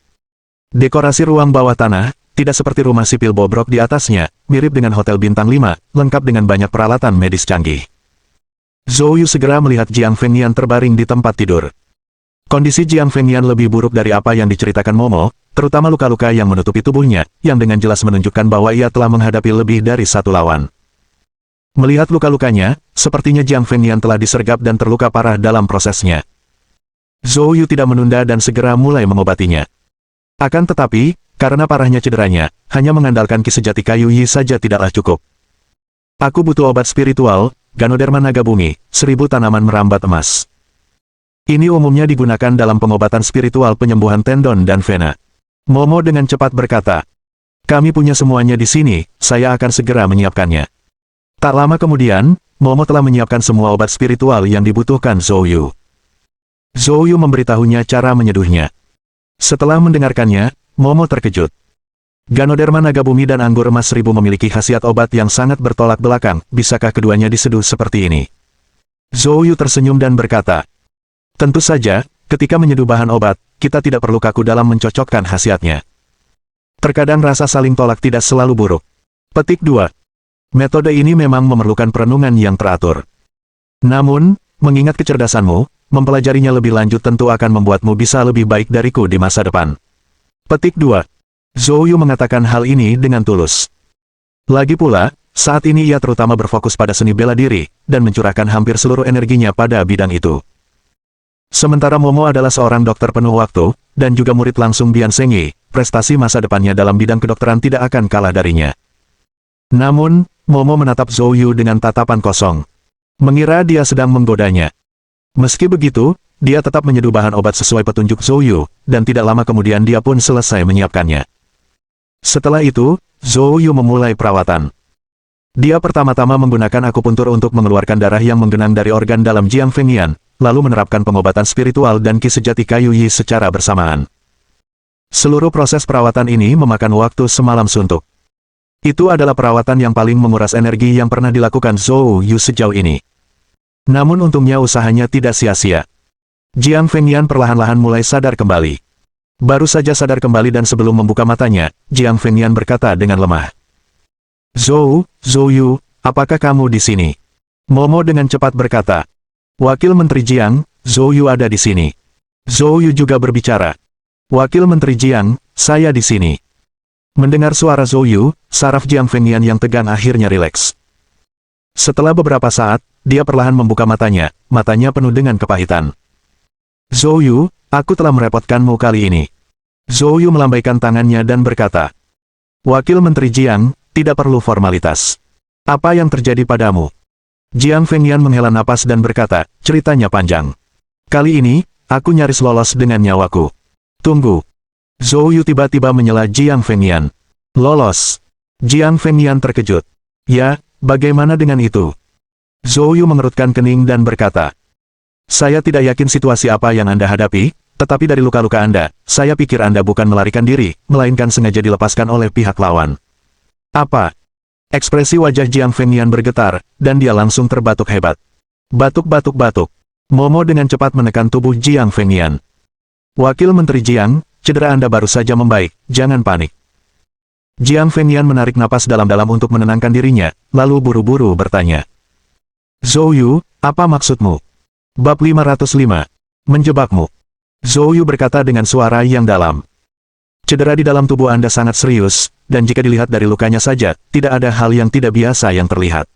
A: Dekorasi ruang bawah tanah, tidak seperti rumah sipil bobrok di atasnya, mirip dengan hotel bintang 5, lengkap dengan banyak peralatan medis canggih. Zhou Yu segera melihat Jiang Fengyan terbaring di tempat tidur. Kondisi Jiang Fengyan lebih buruk dari apa yang diceritakan Momo, terutama luka-luka yang menutupi tubuhnya, yang dengan jelas menunjukkan bahwa ia telah menghadapi lebih dari satu lawan. Melihat luka-lukanya, sepertinya Jiang Fengyan telah disergap dan terluka parah dalam prosesnya. Zhou Yu tidak menunda dan segera mulai mengobatinya. Akan tetapi, karena parahnya cederanya, hanya mengandalkan ki sejati kayu Yi saja tidaklah cukup. Aku butuh obat spiritual, Ganoderma Naga Bumi, 1000 tanaman merambat emas. Ini umumnya digunakan dalam pengobatan spiritual penyembuhan tendon dan vena. Momo dengan cepat berkata, kami punya semuanya di sini, saya akan segera menyiapkannya. Tak lama kemudian, Momo telah menyiapkan semua obat spiritual yang dibutuhkan Zhou Yu. Zhou Yu memberitahunya cara menyeduhnya. Setelah mendengarkannya, Momo terkejut. Ganoderma Naga Bumi dan anggur emas 1000 memiliki khasiat obat yang sangat bertolak belakang, bisakah keduanya diseduh seperti ini? Zhou Yu tersenyum dan berkata, tentu saja, ketika menyeduh bahan obat, kita tidak perlu kaku dalam mencocokkan khasiatnya. Terkadang rasa saling tolak tidak selalu buruk. Petik 2. Metode ini memang memerlukan perenungan yang teratur. Namun, mengingat kecerdasanmu, mempelajarinya lebih lanjut tentu akan membuatmu bisa lebih baik dariku di masa depan. Petik 2. Zhou Yu mengatakan hal ini dengan tulus. Lagi pula, saat ini ia terutama berfokus pada seni bela diri, dan mencurahkan hampir seluruh energinya pada bidang itu. Sementara Momo adalah seorang dokter penuh waktu, dan juga murid langsung Bian Zhengyi, prestasi masa depannya dalam bidang kedokteran tidak akan kalah darinya. Namun, Momo menatap Zhou Yu dengan tatapan kosong. Mengira dia sedang menggodanya. Meski begitu, dia tetap menyeduh bahan obat sesuai petunjuk Zhou Yu, dan tidak lama kemudian dia pun selesai menyiapkannya. Setelah itu, Zhou Yu memulai perawatan. Dia pertama-tama menggunakan akupuntur untuk mengeluarkan darah yang menggenang dari organ dalam Jiang Fengyan, lalu menerapkan pengobatan spiritual dan ki sejati kayu yi secara bersamaan. Seluruh proses perawatan ini memakan waktu semalam suntuk. Itu adalah perawatan yang paling menguras energi yang pernah dilakukan Zhou Yu sejauh ini. Namun untungnya usahanya tidak sia-sia. Jiang Fengyan perlahan-lahan mulai sadar kembali. Baru saja sadar kembali dan sebelum membuka matanya, Jiang Fengyan berkata dengan lemah. Zhou Yu, apakah kamu di sini? Momo dengan cepat berkata. Wakil Menteri Jiang, Zhou Yu ada di sini. Zhou Yu juga berbicara. Wakil Menteri Jiang, saya di sini. Mendengar suara Zhou Yu, saraf Jiang Fengyan yang tegang akhirnya rileks. Setelah beberapa saat, dia perlahan membuka matanya penuh dengan kepahitan. Zhou Yu, aku telah merepotkanmu kali ini. Zhou Yu melambaikan tangannya dan berkata. Wakil Menteri Jiang, tidak perlu formalitas. Apa yang terjadi padamu? Jiang Fengyan menghela napas dan berkata, ceritanya panjang. Kali ini, aku nyaris lolos dengan nyawaku. Tunggu. Zhou Yu tiba-tiba menyela Jiang Fengyan. Lolos. Jiang Fengyan terkejut. Ya, bagaimana dengan itu? Zhou Yu mengerutkan kening dan berkata. Saya tidak yakin situasi apa yang Anda hadapi, tetapi dari luka-luka Anda, saya pikir Anda bukan melarikan diri, melainkan sengaja dilepaskan oleh pihak lawan. Apa? Ekspresi wajah Jiang Fengyan bergetar, dan dia langsung terbatuk hebat. Batuk. Momo dengan cepat menekan tubuh Jiang Fengyan. Wakil Menteri Jiang, cedera Anda baru saja membaik, jangan panik. Jiang Fengyan menarik napas dalam-dalam untuk menenangkan dirinya, lalu buru-buru bertanya. Zhou Yu, apa maksudmu? Bab 505. Menjebakmu. Zhou Yu berkata dengan suara yang dalam. Cedera di dalam tubuh Anda sangat serius, dan jika dilihat dari lukanya saja, tidak ada hal yang tidak biasa yang terlihat.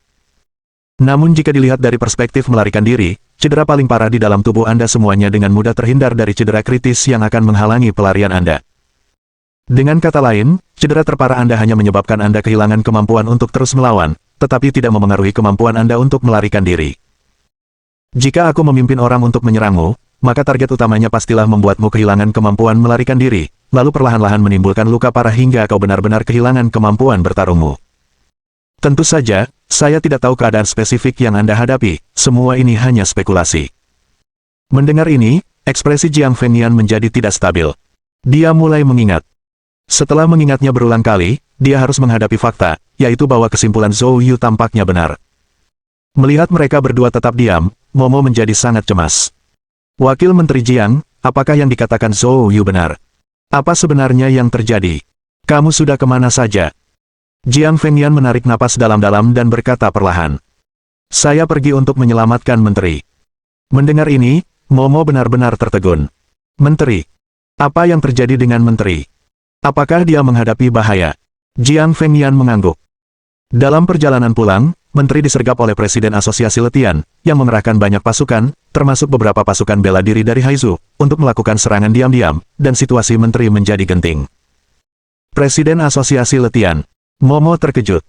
A: Namun jika dilihat dari perspektif melarikan diri, cedera paling parah di dalam tubuh Anda semuanya dengan mudah terhindar dari cedera kritis yang akan menghalangi pelarian Anda. Dengan kata lain, cedera terparah Anda hanya menyebabkan Anda kehilangan kemampuan untuk terus melawan, tetapi tidak memengaruhi kemampuan Anda untuk melarikan diri. Jika aku memimpin orang untuk menyerangmu, maka target utamanya pastilah membuatmu kehilangan kemampuan melarikan diri, lalu perlahan-lahan menimbulkan luka parah hingga kau benar-benar kehilangan kemampuan bertarungmu. Tentu saja, saya tidak tahu keadaan spesifik yang Anda hadapi, semua ini hanya spekulasi. Mendengar ini, ekspresi Jiang Fengyan menjadi tidak stabil. Dia mulai mengingat. Setelah mengingatnya berulang kali, dia harus menghadapi fakta, yaitu bahwa kesimpulan Zhou Yu tampaknya benar. Melihat mereka berdua tetap diam, Momo menjadi sangat cemas. Wakil Menteri Jiang, apakah yang dikatakan Zhou Yu benar? Apa sebenarnya yang terjadi? Kamu sudah kemana saja? Jiang Fengyan menarik napas dalam-dalam dan berkata perlahan. Saya pergi untuk menyelamatkan Menteri. Mendengar ini, Momo benar-benar tertegun. Menteri? Apa yang terjadi dengan Menteri? Apakah dia menghadapi bahaya? Jiang Fengyan mengangguk. Dalam perjalanan pulang, Menteri disergap oleh Presiden Asosiasi Letian, yang mengerahkan banyak pasukan, termasuk beberapa pasukan bela diri dari Haizu, untuk melakukan serangan diam-diam, dan situasi Menteri menjadi genting. Presiden Asosiasi Letian. Momo terkejut.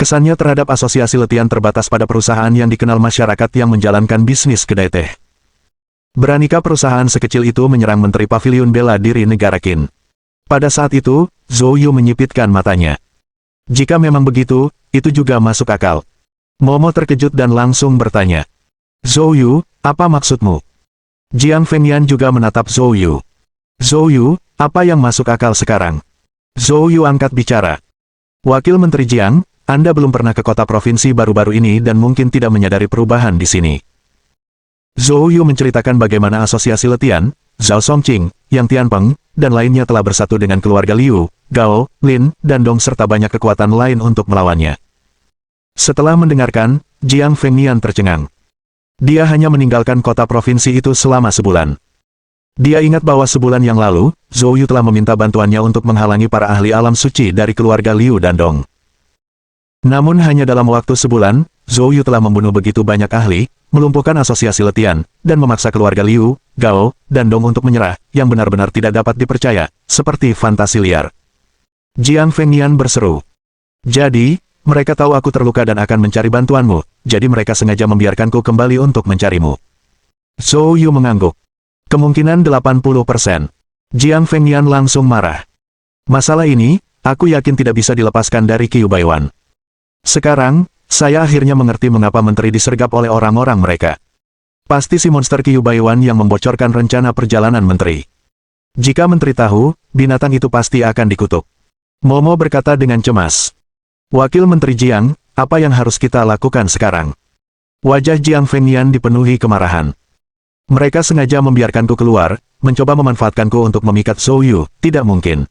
A: Kesannya terhadap Asosiasi Letian terbatas pada perusahaan yang dikenal masyarakat yang menjalankan bisnis kedai teh. Beranikah perusahaan sekecil itu menyerang Menteri Paviliun Bela Diri Negara Qin? Pada saat itu, Zhou Yu menyipitkan matanya. Jika memang begitu, itu juga masuk akal. Momo terkejut dan langsung bertanya. Zhou Yu, apa maksudmu? Jiang Fengyan juga menatap Zhou Yu. Zhou Yu, apa yang masuk akal sekarang? Zhou Yu angkat bicara. Wakil Menteri Jiang, Anda belum pernah ke kota provinsi baru-baru ini dan mungkin tidak menyadari perubahan di sini. Zhou Yu menceritakan bagaimana Asosiasi Letian, Zhao Songqing, Yang Tianpeng, dan lainnya telah bersatu dengan keluarga Liu, Gao, Lin, dan Dong serta banyak kekuatan lain untuk melawannya. Setelah mendengarkan, Jiang Fengyan tercengang. Dia hanya meninggalkan kota provinsi itu selama sebulan. Dia ingat bahwa sebulan yang lalu, Zhou Yu telah meminta bantuannya untuk menghalangi para ahli alam suci dari keluarga Liu dan Dong. Namun hanya dalam waktu sebulan, Zhou Yu telah membunuh begitu banyak ahli, melumpuhkan Asosiasi Letian, dan memaksa keluarga Liu, Gao, dan Dong untuk menyerah, yang benar-benar tidak dapat dipercaya, seperti fantasi liar. Jiang Fengyan berseru. Jadi, mereka tahu aku terluka dan akan mencari bantuanmu, jadi mereka sengaja membiarkanku kembali untuk mencarimu. Zhou Yu mengangguk. Kemungkinan 80%. Jiang Fengyan langsung marah. Masalah ini, aku yakin tidak bisa dilepaskan dari Qiu Baiwan. Sekarang, saya akhirnya mengerti mengapa menteri disergap oleh orang-orang mereka. Pasti si monster Qiu Baiwan yang membocorkan rencana perjalanan menteri. Jika menteri tahu, binatang itu pasti akan dikutuk. Momo berkata dengan cemas. Wakil Menteri Jiang, apa yang harus kita lakukan sekarang? Wajah Jiang Fengyan dipenuhi kemarahan. Mereka sengaja membiarkanku keluar, mencoba memanfaatkanku untuk memikat Zhou Yu, tidak mungkin.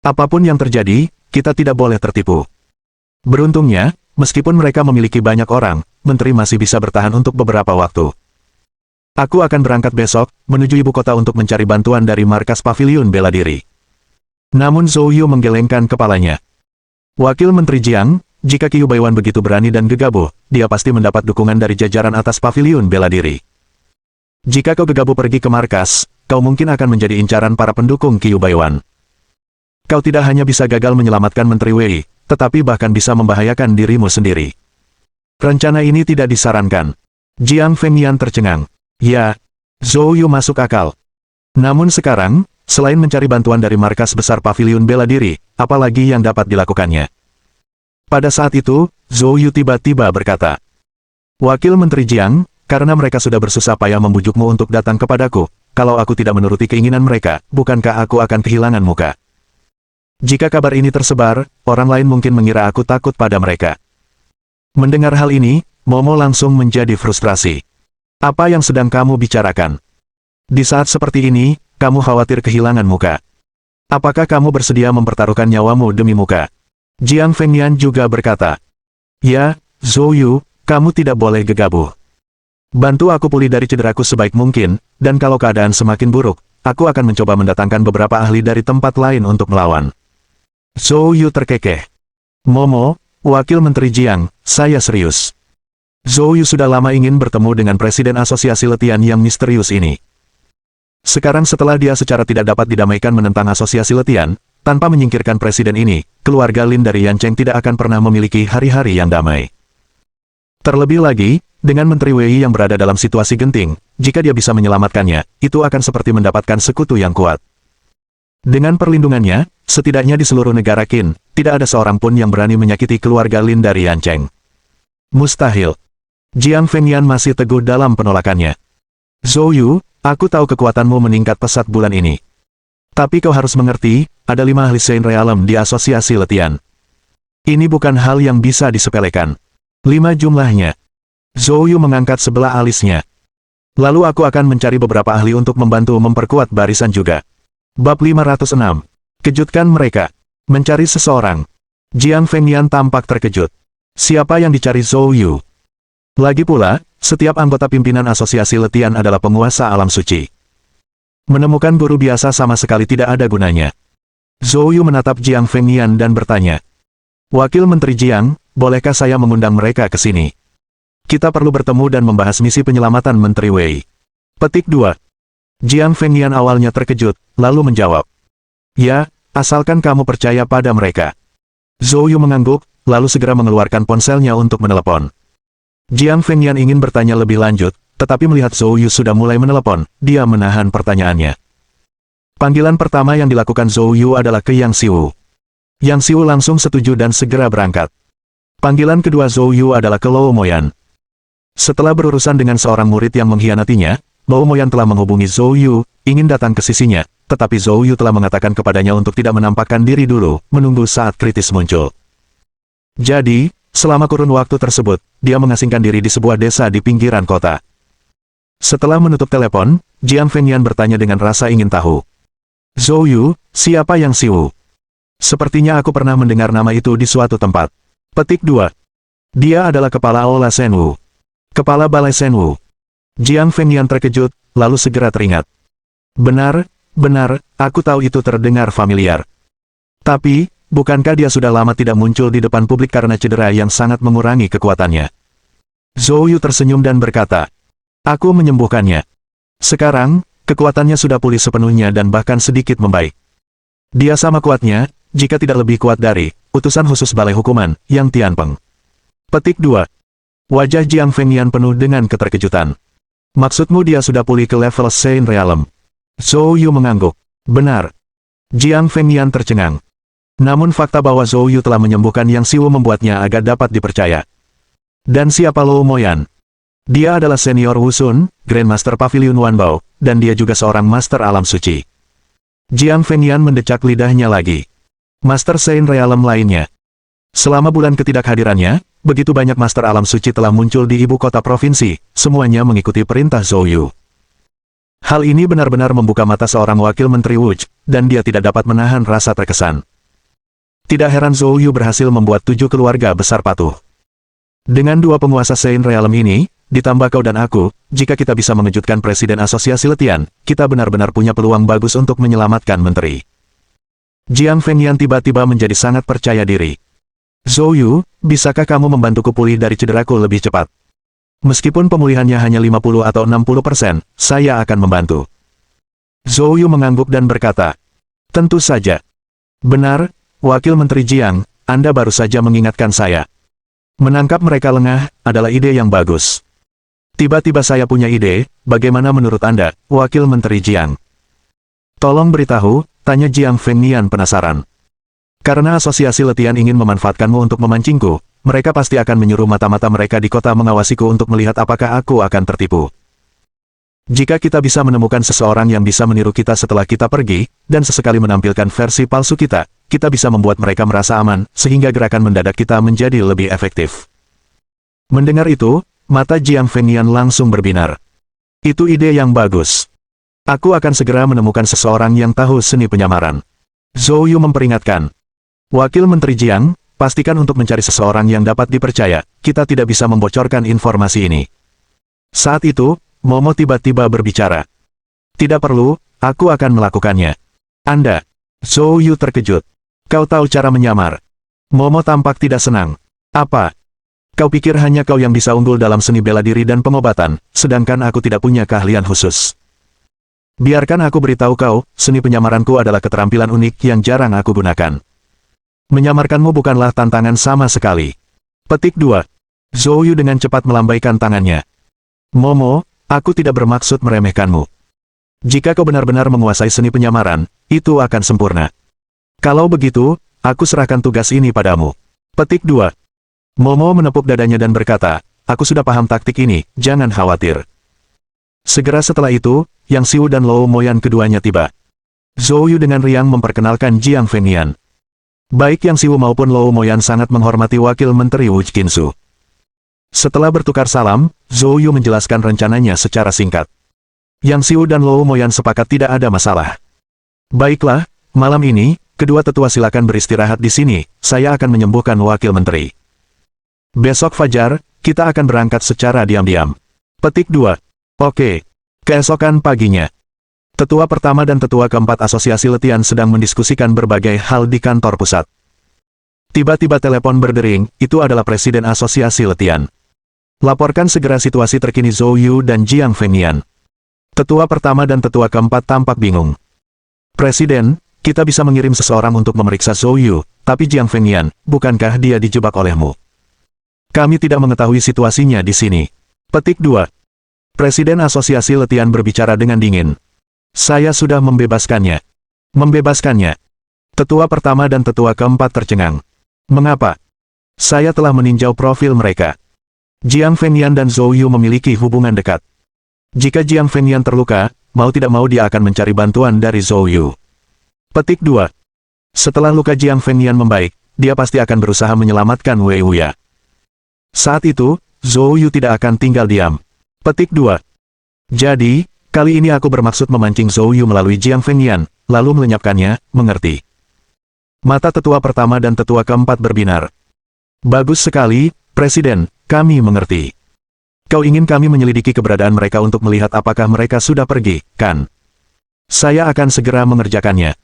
A: Apapun yang terjadi, kita tidak boleh tertipu. Beruntungnya, meskipun mereka memiliki banyak orang, menteri masih bisa bertahan untuk beberapa waktu. Aku akan berangkat besok, menuju ibu kota untuk mencari bantuan dari markas paviliun bela diri. Namun Zhou Yu menggelengkan kepalanya. Wakil Menteri Jiang, jika Qiu Baiwan begitu berani dan gegabah, dia pasti mendapat dukungan dari jajaran atas paviliun bela diri. Jika kau gegabah pergi ke markas, kau mungkin akan menjadi incaran para pendukung Qiu Baiwan. Kau tidak hanya bisa gagal menyelamatkan Menteri Wei, tetapi bahkan bisa membahayakan dirimu sendiri. Rencana ini tidak disarankan. Jiang Fengyan tercengang. Ya, Zhou Yu masuk akal. Namun sekarang, selain mencari bantuan dari markas besar paviliun bela diri, apalagi yang dapat dilakukannya? Pada saat itu, Zhou Yu tiba-tiba berkata, Wakil Menteri Jiang, karena mereka sudah bersusah payah membujukmu untuk datang kepadaku, kalau aku tidak menuruti keinginan mereka, bukankah aku akan kehilangan muka? Jika kabar ini tersebar, orang lain mungkin mengira aku takut pada mereka. Mendengar hal ini, Momo langsung menjadi frustrasi. Apa yang sedang kamu bicarakan? Di saat seperti ini, kamu khawatir kehilangan muka. Apakah kamu bersedia mempertaruhkan nyawamu demi muka? Jiang Fengyan juga berkata, Ya, Zhou Yu, kamu tidak boleh gegabah. Bantu aku pulih dari cederaku sebaik mungkin, dan kalau keadaan semakin buruk, aku akan mencoba mendatangkan beberapa ahli dari tempat lain untuk melawan. Zhou Yu terkekeh. Momo, Wakil Menteri Jiang, saya serius. Zhou Yu sudah lama ingin bertemu dengan Presiden Asosiasi Letian yang misterius ini. Sekarang setelah dia secara tidak dapat didamaikan menentang Asosiasi Letian, tanpa menyingkirkan Presiden ini, keluarga Lin dari Yancheng tidak akan pernah memiliki hari-hari yang damai. Terlebih lagi, dengan Menteri Wei yang berada dalam situasi genting, jika dia bisa menyelamatkannya, itu akan seperti mendapatkan sekutu yang kuat. Dengan perlindungannya, setidaknya di seluruh negara Qin, tidak ada seorang pun yang berani menyakiti keluarga Lin dari Yancheng. Mustahil. Jiang Fengyan masih teguh dalam penolakannya. Zhou Yu, aku tahu kekuatanmu meningkat pesat bulan ini. Tapi kau harus mengerti, ada 5 ahli Sein Realm di Asosiasi Letian. Ini bukan hal yang bisa disepelekan. 5 jumlahnya. Zhou Yu mengangkat sebelah alisnya. Lalu aku akan mencari beberapa ahli untuk membantu memperkuat barisan juga. Bab 506. Kejutkan mereka. Mencari seseorang. Jiang Fengyan tampak terkejut. Siapa yang dicari Zhou Yu? Lagi pula, setiap anggota pimpinan Asosiasi Letian adalah penguasa alam suci. Menemukan guru biasa sama sekali tidak ada gunanya. Zhou Yu menatap Jiang Fengyan dan bertanya. Wakil Menteri Jiang, bolehkah saya mengundang mereka ke sini? Kita perlu bertemu dan membahas misi penyelamatan Menteri Wei. Petik 2. Jiang Fengyan awalnya terkejut, lalu menjawab. Ya, asalkan kamu percaya pada mereka. Zhou Yu mengangguk, lalu segera mengeluarkan ponselnya untuk menelepon. Jiang Fengyan ingin bertanya lebih lanjut, tetapi melihat Zhou Yu sudah mulai menelepon, dia menahan pertanyaannya. Panggilan pertama yang dilakukan Zhou Yu adalah ke Yang Xiwu. Yang Xiwu langsung setuju dan segera berangkat. Panggilan kedua Zhou Yu adalah ke Luo Moyan. Setelah berurusan dengan seorang murid yang mengkhianatinya, Luo Moyan telah menghubungi Zhou Yu, ingin datang ke sisinya, tetapi Zhou Yu telah mengatakan kepadanya untuk tidak menampakkan diri dulu, menunggu saat kritis muncul. Jadi, selama kurun waktu tersebut, dia mengasingkan diri di sebuah desa di pinggiran kota. Setelah menutup telepon, Jiang Fengyan bertanya dengan rasa ingin tahu. Zhou Yu, siapa Yang Xiwu? Sepertinya aku pernah mendengar nama itu di suatu tempat. Petik 2. Dia adalah kepala Aula Shenwu. Kepala Balai Shenwu. Jiang Fengyan terkejut, lalu segera teringat. Benar, aku tahu itu terdengar familiar. Tapi, bukankah dia sudah lama tidak muncul di depan publik karena cedera yang sangat mengurangi kekuatannya? Zhou Yu tersenyum dan berkata, aku menyembuhkannya. Sekarang, kekuatannya sudah pulih sepenuhnya dan bahkan sedikit membaik. Dia sama kuatnya, jika tidak lebih kuat dari utusan khusus Balai Hukuman, Yang Tianpeng. Petik 2. Wajah Jiang Fengyan penuh dengan keterkejutan. Maksudmu dia sudah pulih ke level Sein Realm? Zhou Yu mengangguk. Benar. Jiang Fengyan tercengang. Namun fakta bahwa Zhou Yu telah menyembuhkan Yang Xiwu membuatnya agak dapat dipercaya. Dan siapa Luo Moyan? Dia adalah senior Wusun, Grandmaster Pavilion Wanbao, dan dia juga seorang Master Alam Suci. Jiang Fengyan mendecak lidahnya lagi. Master Saint Realm lainnya. Selama bulan ketidakhadirannya, begitu banyak Master Alam Suci telah muncul di ibu kota provinsi, semuanya mengikuti perintah Zhou Yu. Hal ini benar-benar membuka mata seorang wakil menteri Wuj, dan dia tidak dapat menahan rasa terkesan. Tidak heran Zhou Yu berhasil membuat 7 keluarga besar patuh. Dengan 2 penguasa Saint Realm ini, ditambah kau dan aku, jika kita bisa mengejutkan Presiden Asosiasi Letian, kita benar-benar punya peluang bagus untuk menyelamatkan menteri. Jiang Fengyan tiba-tiba menjadi sangat percaya diri. Zhou Yu, bisakah kamu membantuku pulih dari cederaku lebih cepat? Meskipun pemulihannya hanya 50 atau 60%, saya akan membantu. Zhou Yu mengangguk dan berkata, tentu saja. Benar, Wakil Menteri Jiang, Anda baru saja mengingatkan saya. Menangkap mereka lengah, adalah ide yang bagus. Tiba-tiba saya punya ide, bagaimana menurut Anda, Wakil Menteri Jiang? Tolong beritahu, tanya Jiang Fengyan penasaran. Karena Asosiasi Letian ingin memanfaatkanmu untuk memancingku, mereka pasti akan menyuruh mata-mata mereka di kota mengawasiku untuk melihat apakah aku akan tertipu. Jika kita bisa menemukan seseorang yang bisa meniru kita setelah kita pergi, dan sesekali menampilkan versi palsu kita bisa membuat mereka merasa aman, sehingga gerakan mendadak kita menjadi lebih efektif. Mendengar itu, mata Jiang Fengyan langsung berbinar. Itu ide yang bagus. Aku akan segera menemukan seseorang yang tahu seni penyamaran. Zhou Yu memperingatkan. Wakil Menteri Jiang, pastikan untuk mencari seseorang yang dapat dipercaya, kita tidak bisa membocorkan informasi ini. Saat itu, Momo tiba-tiba berbicara. Tidak perlu, aku akan melakukannya. Anda. Zhou Yu terkejut. Kau tahu cara menyamar. Momo tampak tidak senang. Apa? Kau pikir hanya kau yang bisa unggul dalam seni bela diri dan pengobatan, sedangkan aku tidak punya keahlian khusus. Biarkan aku beritahu kau, seni penyamaranku adalah keterampilan unik yang jarang aku gunakan. Menyamarkanmu bukanlah tantangan sama sekali. Petik 2. Zhou Yu dengan cepat melambaikan tangannya. Momo, aku tidak bermaksud meremehkanmu. Jika kau benar-benar menguasai seni penyamaran, itu akan sempurna. Kalau begitu, aku serahkan tugas ini padamu. Petik 2. Momo menepuk dadanya dan berkata, aku sudah paham taktik ini, jangan khawatir. Segera setelah itu, Yang Xiu dan Lou Moyan keduanya tiba. Zhou Yu dengan riang memperkenalkan Jiang Fengyan. Baik Yang Xiu maupun Lou Moyan sangat menghormati Wakil Menteri Wu Qinsu. Setelah bertukar salam, Zhou Yu menjelaskan rencananya secara singkat. Yang Xiu dan Lou Moyan sepakat tidak ada masalah. Baiklah, malam ini, kedua tetua silakan beristirahat di sini, saya akan menyembuhkan Wakil Menteri. Besok fajar, kita akan berangkat secara diam-diam. Petik 2. Oke. Keesokan paginya. Tetua pertama dan tetua keempat Asosiasi Letian sedang mendiskusikan berbagai hal di kantor pusat. Tiba-tiba telepon berdering, itu adalah Presiden Asosiasi Letian. Laporkan segera situasi terkini Zhou Yu dan Jiang Fengyan. Tetua pertama dan tetua keempat tampak bingung. Presiden, kita bisa mengirim seseorang untuk memeriksa Zhou Yu, tapi Jiang Fengyan, bukankah dia dijebak olehmu? Kami tidak mengetahui situasinya di sini. Petik 2. Presiden Asosiasi Letian berbicara dengan dingin. Saya sudah membebaskannya. Membebaskannya. Tetua pertama dan tetua keempat tercengang. Mengapa? Saya telah meninjau profil mereka. Jiang Fengyan dan Zhou Yu memiliki hubungan dekat. Jika Jiang Fengyan terluka, mau tidak mau dia akan mencari bantuan dari Zhou Yu. Petik 2. Setelah luka Jiang Fengyan membaik, dia pasti akan berusaha menyelamatkan Wei Wuya. Saat itu, Zhou Yu tidak akan tinggal diam. Petik 2. Jadi, kali ini aku bermaksud memancing Zhou Yu melalui Jiang Fengyan, lalu melenyapkannya, mengerti? Mata tetua pertama dan tetua keempat berbinar. Bagus sekali, Presiden, kami mengerti. Kau ingin kami menyelidiki keberadaan mereka untuk melihat apakah mereka sudah pergi, kan? Saya akan segera mengerjakannya.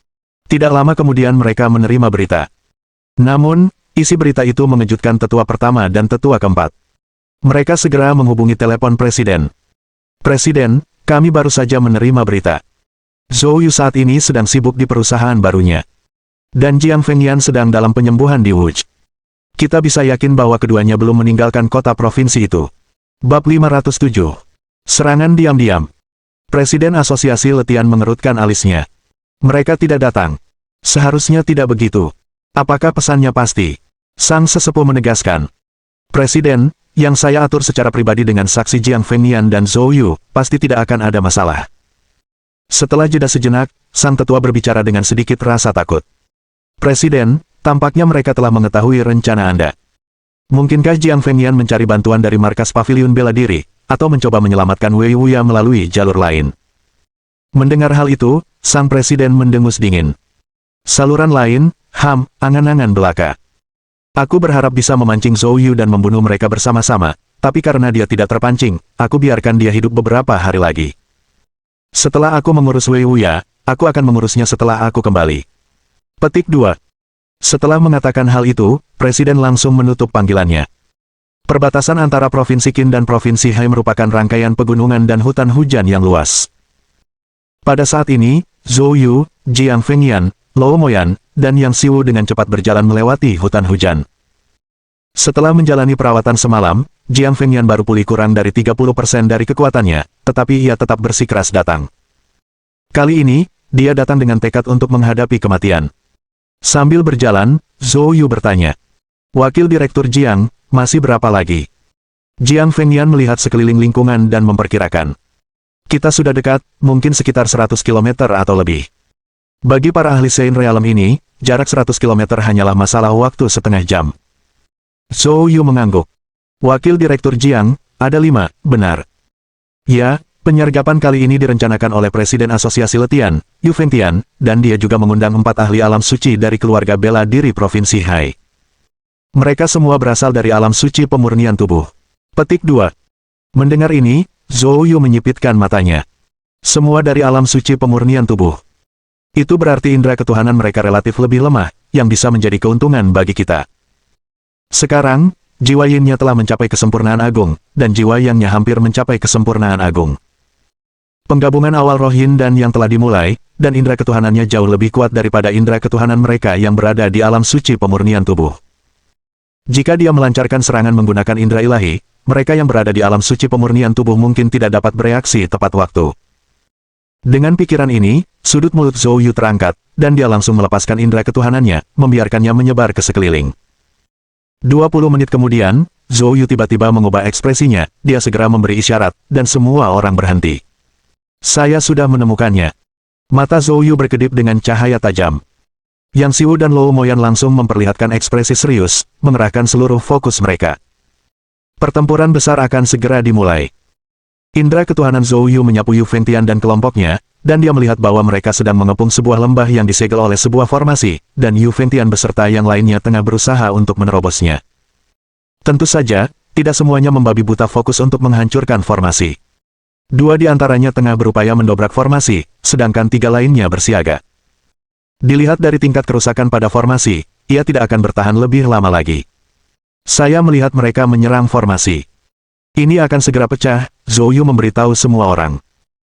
A: Tidak lama kemudian mereka menerima berita. Namun, isi berita itu mengejutkan tetua pertama dan tetua keempat. Mereka segera menghubungi telepon Presiden. Presiden, kami baru saja menerima berita. Zhou Yu saat ini sedang sibuk di perusahaan barunya. Dan Jiang Fengyan sedang dalam penyembuhan di Wuj. Kita bisa yakin bahwa keduanya belum meninggalkan kota provinsi itu. Bab 507. Serangan diam-diam. Presiden Asosiasi Letian mengerutkan alisnya. Mereka tidak datang. Seharusnya tidak begitu. Apakah pesannya pasti? Sang sesepuh menegaskan. Presiden, yang saya atur secara pribadi dengan saksi Jiang Fengnian dan Zhou Yu, pasti tidak akan ada masalah. Setelah jeda sejenak, sang tetua berbicara dengan sedikit rasa takut. Presiden, tampaknya mereka telah mengetahui rencana Anda. Mungkinkah Jiang Fengnian mencari bantuan dari markas pavilion bela diri, atau mencoba menyelamatkan Wei Wuya melalui jalur lain? Mendengar hal itu, sang presiden mendengus dingin. Saluran lain, angan-angan belaka. Aku berharap bisa memancing Zhou Yu dan membunuh mereka bersama-sama, tapi karena dia tidak terpancing, aku biarkan dia hidup beberapa hari lagi. Setelah aku mengurus Wei Wuya, aku akan mengurusnya setelah aku kembali. Petik 2. Setelah mengatakan hal itu, Presiden langsung menutup panggilannya. Perbatasan antara Provinsi Qin dan Provinsi Hai merupakan rangkaian pegunungan dan hutan hujan yang luas. Pada saat ini, Zhou Yu, Jiang Fengnian, Luo Moyan, dan Yang Xiwu dengan cepat berjalan melewati hutan hujan. Setelah menjalani perawatan semalam, Jiang Fengnian baru pulih kurang dari 30% dari kekuatannya, tetapi ia tetap bersikeras datang. Kali ini, dia datang dengan tekad untuk menghadapi kematian. Sambil berjalan, Zhou Yu bertanya, "Wakil Direktur Jiang, masih berapa lagi?" Jiang Fengnian melihat sekeliling lingkungan dan memperkirakan. Kita sudah dekat, mungkin sekitar 100 km atau lebih. Bagi para ahli Sein Realm ini, jarak 100 km hanyalah masalah waktu setengah jam. Zhou Yu mengangguk. Wakil Direktur Jiang, ada 5, benar. Ya, penyergapan kali ini direncanakan oleh Presiden Asosiasi Letian, Yu Fengtian, dan dia juga mengundang 4 ahli alam suci dari keluarga bela diri Provinsi Hai. Mereka semua berasal dari alam suci pemurnian tubuh. Petik 2. Mendengar ini, Zhou Yu menyipitkan matanya. Semua dari alam suci pemurnian tubuh. Itu berarti indera ketuhanan mereka relatif lebih lemah, yang bisa menjadi keuntungan bagi kita. Sekarang, jiwa Yin-nya telah mencapai kesempurnaan agung, dan jiwa Yang-nya hampir mencapai kesempurnaan agung. Penggabungan awal roh Yin dan Yang telah dimulai, dan indera ketuhanannya jauh lebih kuat daripada indera ketuhanan mereka yang berada di alam suci pemurnian tubuh. Jika dia melancarkan serangan menggunakan indera ilahi, mereka yang berada di alam suci pemurnian tubuh mungkin tidak dapat bereaksi tepat waktu. Dengan pikiran ini, sudut mulut Zhou Yu terangkat, dan dia langsung melepaskan indera ketuhanannya, membiarkannya menyebar ke sekeliling. 20 menit kemudian, Zhou Yu tiba-tiba mengubah ekspresinya, dia segera memberi isyarat, dan semua orang berhenti. Saya sudah menemukannya. Mata Zhou Yu berkedip dengan cahaya tajam. Yang Xiwu dan Luo Moyan langsung memperlihatkan ekspresi serius, mengerahkan seluruh fokus mereka. Pertempuran besar akan segera dimulai. Indra ketuhanan Zhou Yu menyapu Yu Fengtian dan kelompoknya, dan dia melihat bahwa mereka sedang mengepung sebuah lembah yang disegel oleh sebuah formasi, dan Yu Fengtian beserta yang lainnya tengah berusaha untuk menerobosnya. Tentu saja, tidak semuanya membabi buta fokus untuk menghancurkan formasi. 2 di antaranya tengah berupaya mendobrak formasi, sedangkan 3 lainnya bersiaga. Dilihat dari tingkat kerusakan pada formasi, ia tidak akan bertahan lebih lama lagi. Saya melihat mereka menyerang formasi. Ini akan segera pecah, Zhou Yu memberitahu semua orang.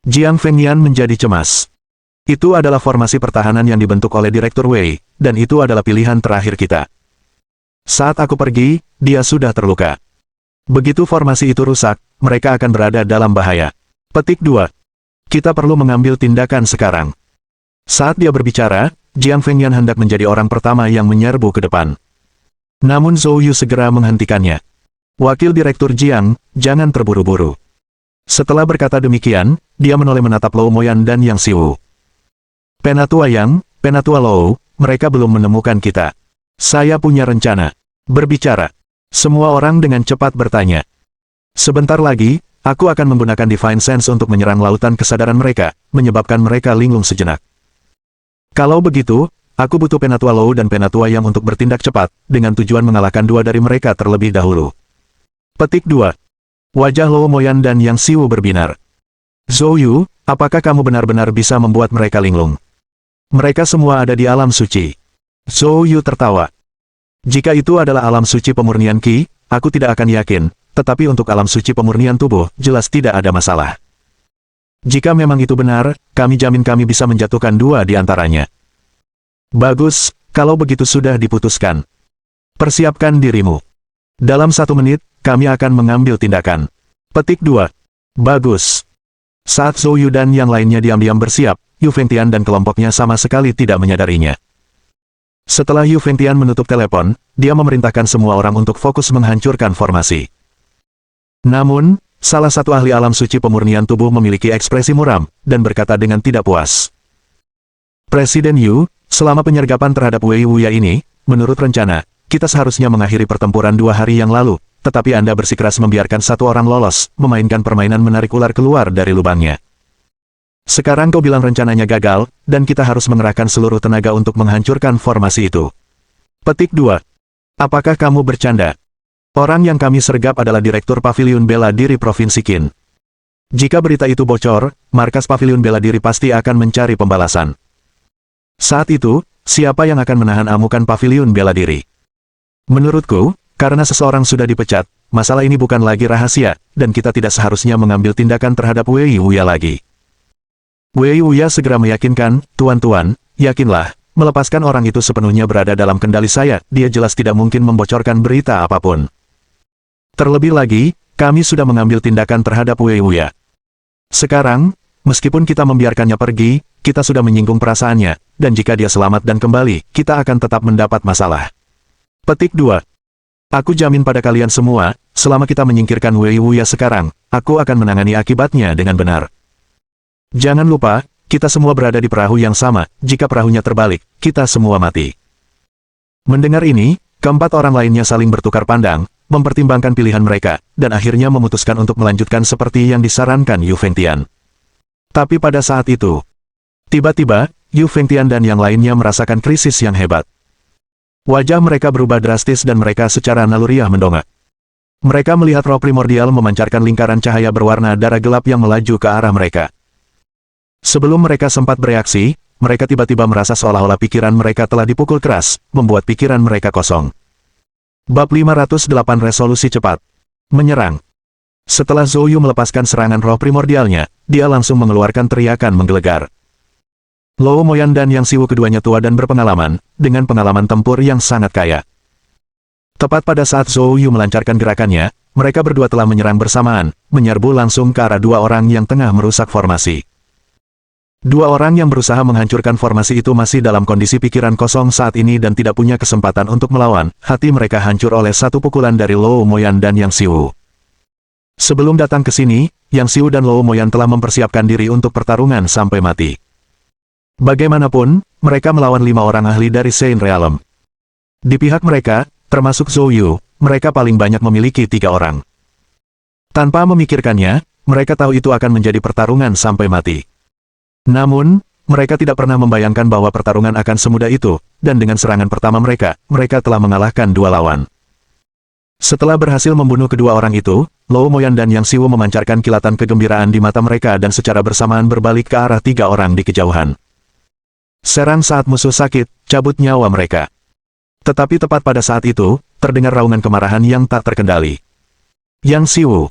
A: Jiang Fengnian menjadi cemas. Itu adalah formasi pertahanan yang dibentuk oleh Direktur Wei, dan itu adalah pilihan terakhir kita. Saat aku pergi, dia sudah terluka. Begitu formasi itu rusak, mereka akan berada dalam bahaya. Petik 2. Kita perlu mengambil tindakan sekarang. Saat dia berbicara, Jiang Fengnian hendak menjadi orang pertama yang menyerbu ke depan. Namun Zhou Yu segera menghentikannya. Wakil Direktur Jiang, jangan terburu-buru. Setelah berkata demikian, dia menoleh menatap Luo Moyan dan Yang Xiwu. Penatua Yang, Penatua Luo, mereka belum menemukan kita. Saya punya rencana. Berbicara. Semua orang dengan cepat bertanya. Sebentar lagi, aku akan menggunakan Divine Sense untuk menyerang lautan kesadaran mereka, menyebabkan mereka linglung sejenak. Kalau begitu, aku butuh Penatua Luo dan Penatua Yang untuk bertindak cepat, dengan tujuan mengalahkan 2 dari mereka terlebih dahulu. Petik 2. Wajah Luo Moyan dan Yang Xiwu berbinar. Zhou Yu, apakah kamu benar-benar bisa membuat mereka linglung? Mereka semua ada di alam suci. Zhou Yu tertawa. Jika itu adalah alam suci pemurnian Qi, aku tidak akan yakin, tetapi untuk alam suci pemurnian tubuh, jelas tidak ada masalah. Jika memang itu benar, kami jamin kami bisa menjatuhkan 2 di antaranya. Bagus, kalau begitu sudah diputuskan. Persiapkan dirimu. Dalam 1 menit, kami akan mengambil tindakan. Petik 2. Bagus. Saat Zhou Yu dan yang lainnya diam-diam bersiap, Yu Fengtian dan kelompoknya sama sekali tidak menyadarinya. Setelah Yu Fengtian menutup telepon, dia memerintahkan semua orang untuk fokus menghancurkan formasi. Namun, salah satu ahli alam suci pemurnian tubuh memiliki ekspresi muram, dan berkata dengan tidak puas. Presiden Yu, selama penyergapan terhadap Wei Wuya ini, menurut rencana, kita seharusnya mengakhiri pertempuran 2 hari yang lalu, tetapi Anda bersikeras membiarkan satu orang lolos, memainkan permainan menarik ular keluar dari lubangnya. Sekarang kau bilang rencananya gagal, dan kita harus mengerahkan seluruh tenaga untuk menghancurkan formasi itu. Petik 2. Apakah kamu bercanda? Orang yang kami sergap adalah Direktur Paviliun Bela Diri Provinsi Qin. Jika berita itu bocor, markas Paviliun Bela Diri pasti akan mencari pembalasan. Saat itu, siapa yang akan menahan amukan Paviliun Bela Diri? Menurutku, karena seseorang sudah dipecat, masalah ini bukan lagi rahasia, dan kita tidak seharusnya mengambil tindakan terhadap Wei Wuya lagi. Wei Wuya segera meyakinkan, tuan-tuan, yakinlah, melepaskan orang itu sepenuhnya berada dalam kendali saya, dia jelas tidak mungkin membocorkan berita apapun. Terlebih lagi, kami sudah mengambil tindakan terhadap Wei Wuya. Sekarang, meskipun kita membiarkannya pergi, kita sudah menyinggung perasaannya, dan jika dia selamat dan kembali, kita akan tetap mendapat masalah. Petik 2. Aku jamin pada kalian semua, selama kita menyingkirkan Wei Wuya sekarang, aku akan menangani akibatnya dengan benar. Jangan lupa, kita semua berada di perahu yang sama, jika perahunya terbalik, kita semua mati. Mendengar ini, keempat orang lainnya saling bertukar pandang, mempertimbangkan pilihan mereka, dan akhirnya memutuskan untuk melanjutkan seperti yang disarankan Yu Fengtian. Tapi pada saat itu, tiba-tiba, Yu Fengtian dan yang lainnya merasakan krisis yang hebat. Wajah mereka berubah drastis dan mereka secara naluriah mendongak. Mereka melihat roh primordial memancarkan lingkaran cahaya berwarna darah gelap yang melaju ke arah mereka. Sebelum mereka sempat bereaksi, mereka tiba-tiba merasa seolah-olah pikiran mereka telah dipukul keras, membuat pikiran mereka kosong. Bab 508 Resolusi Cepat. Menyerang. Setelah Zhou Yu melepaskan serangan roh primordialnya, dia langsung mengeluarkan teriakan menggelegar. Luo Moyan dan Yang Siwu keduanya tua dan berpengalaman, dengan pengalaman tempur yang sangat kaya. Tepat pada saat Zhou Yu melancarkan gerakannya, mereka berdua telah menyerang bersamaan, menyerbu langsung ke arah dua orang yang tengah merusak formasi. Dua orang yang berusaha menghancurkan formasi itu masih dalam kondisi pikiran kosong saat ini dan tidak punya kesempatan untuk melawan, hati mereka hancur oleh satu pukulan dari Luo Moyan dan Yang Siwu. Sebelum datang ke sini, Yang Siwu dan Luo Moyan telah mempersiapkan diri untuk pertarungan sampai mati. Bagaimanapun, mereka melawan 5 orang ahli dari Saint Realm. Di pihak mereka, termasuk Zhou Yu, mereka paling banyak memiliki 3 orang. Tanpa memikirkannya, mereka tahu itu akan menjadi pertarungan sampai mati. Namun, mereka tidak pernah membayangkan bahwa pertarungan akan semudah itu, dan dengan serangan pertama mereka telah mengalahkan 2 lawan. Setelah berhasil membunuh kedua orang itu, Luo Moyan dan Yang Siwu memancarkan kilatan kegembiraan di mata mereka dan secara bersamaan berbalik ke arah 3 orang di kejauhan. Serang saat musuh sakit, cabut nyawa mereka. Tetapi tepat pada saat itu, terdengar raungan kemarahan yang tak terkendali. Yang Siwu.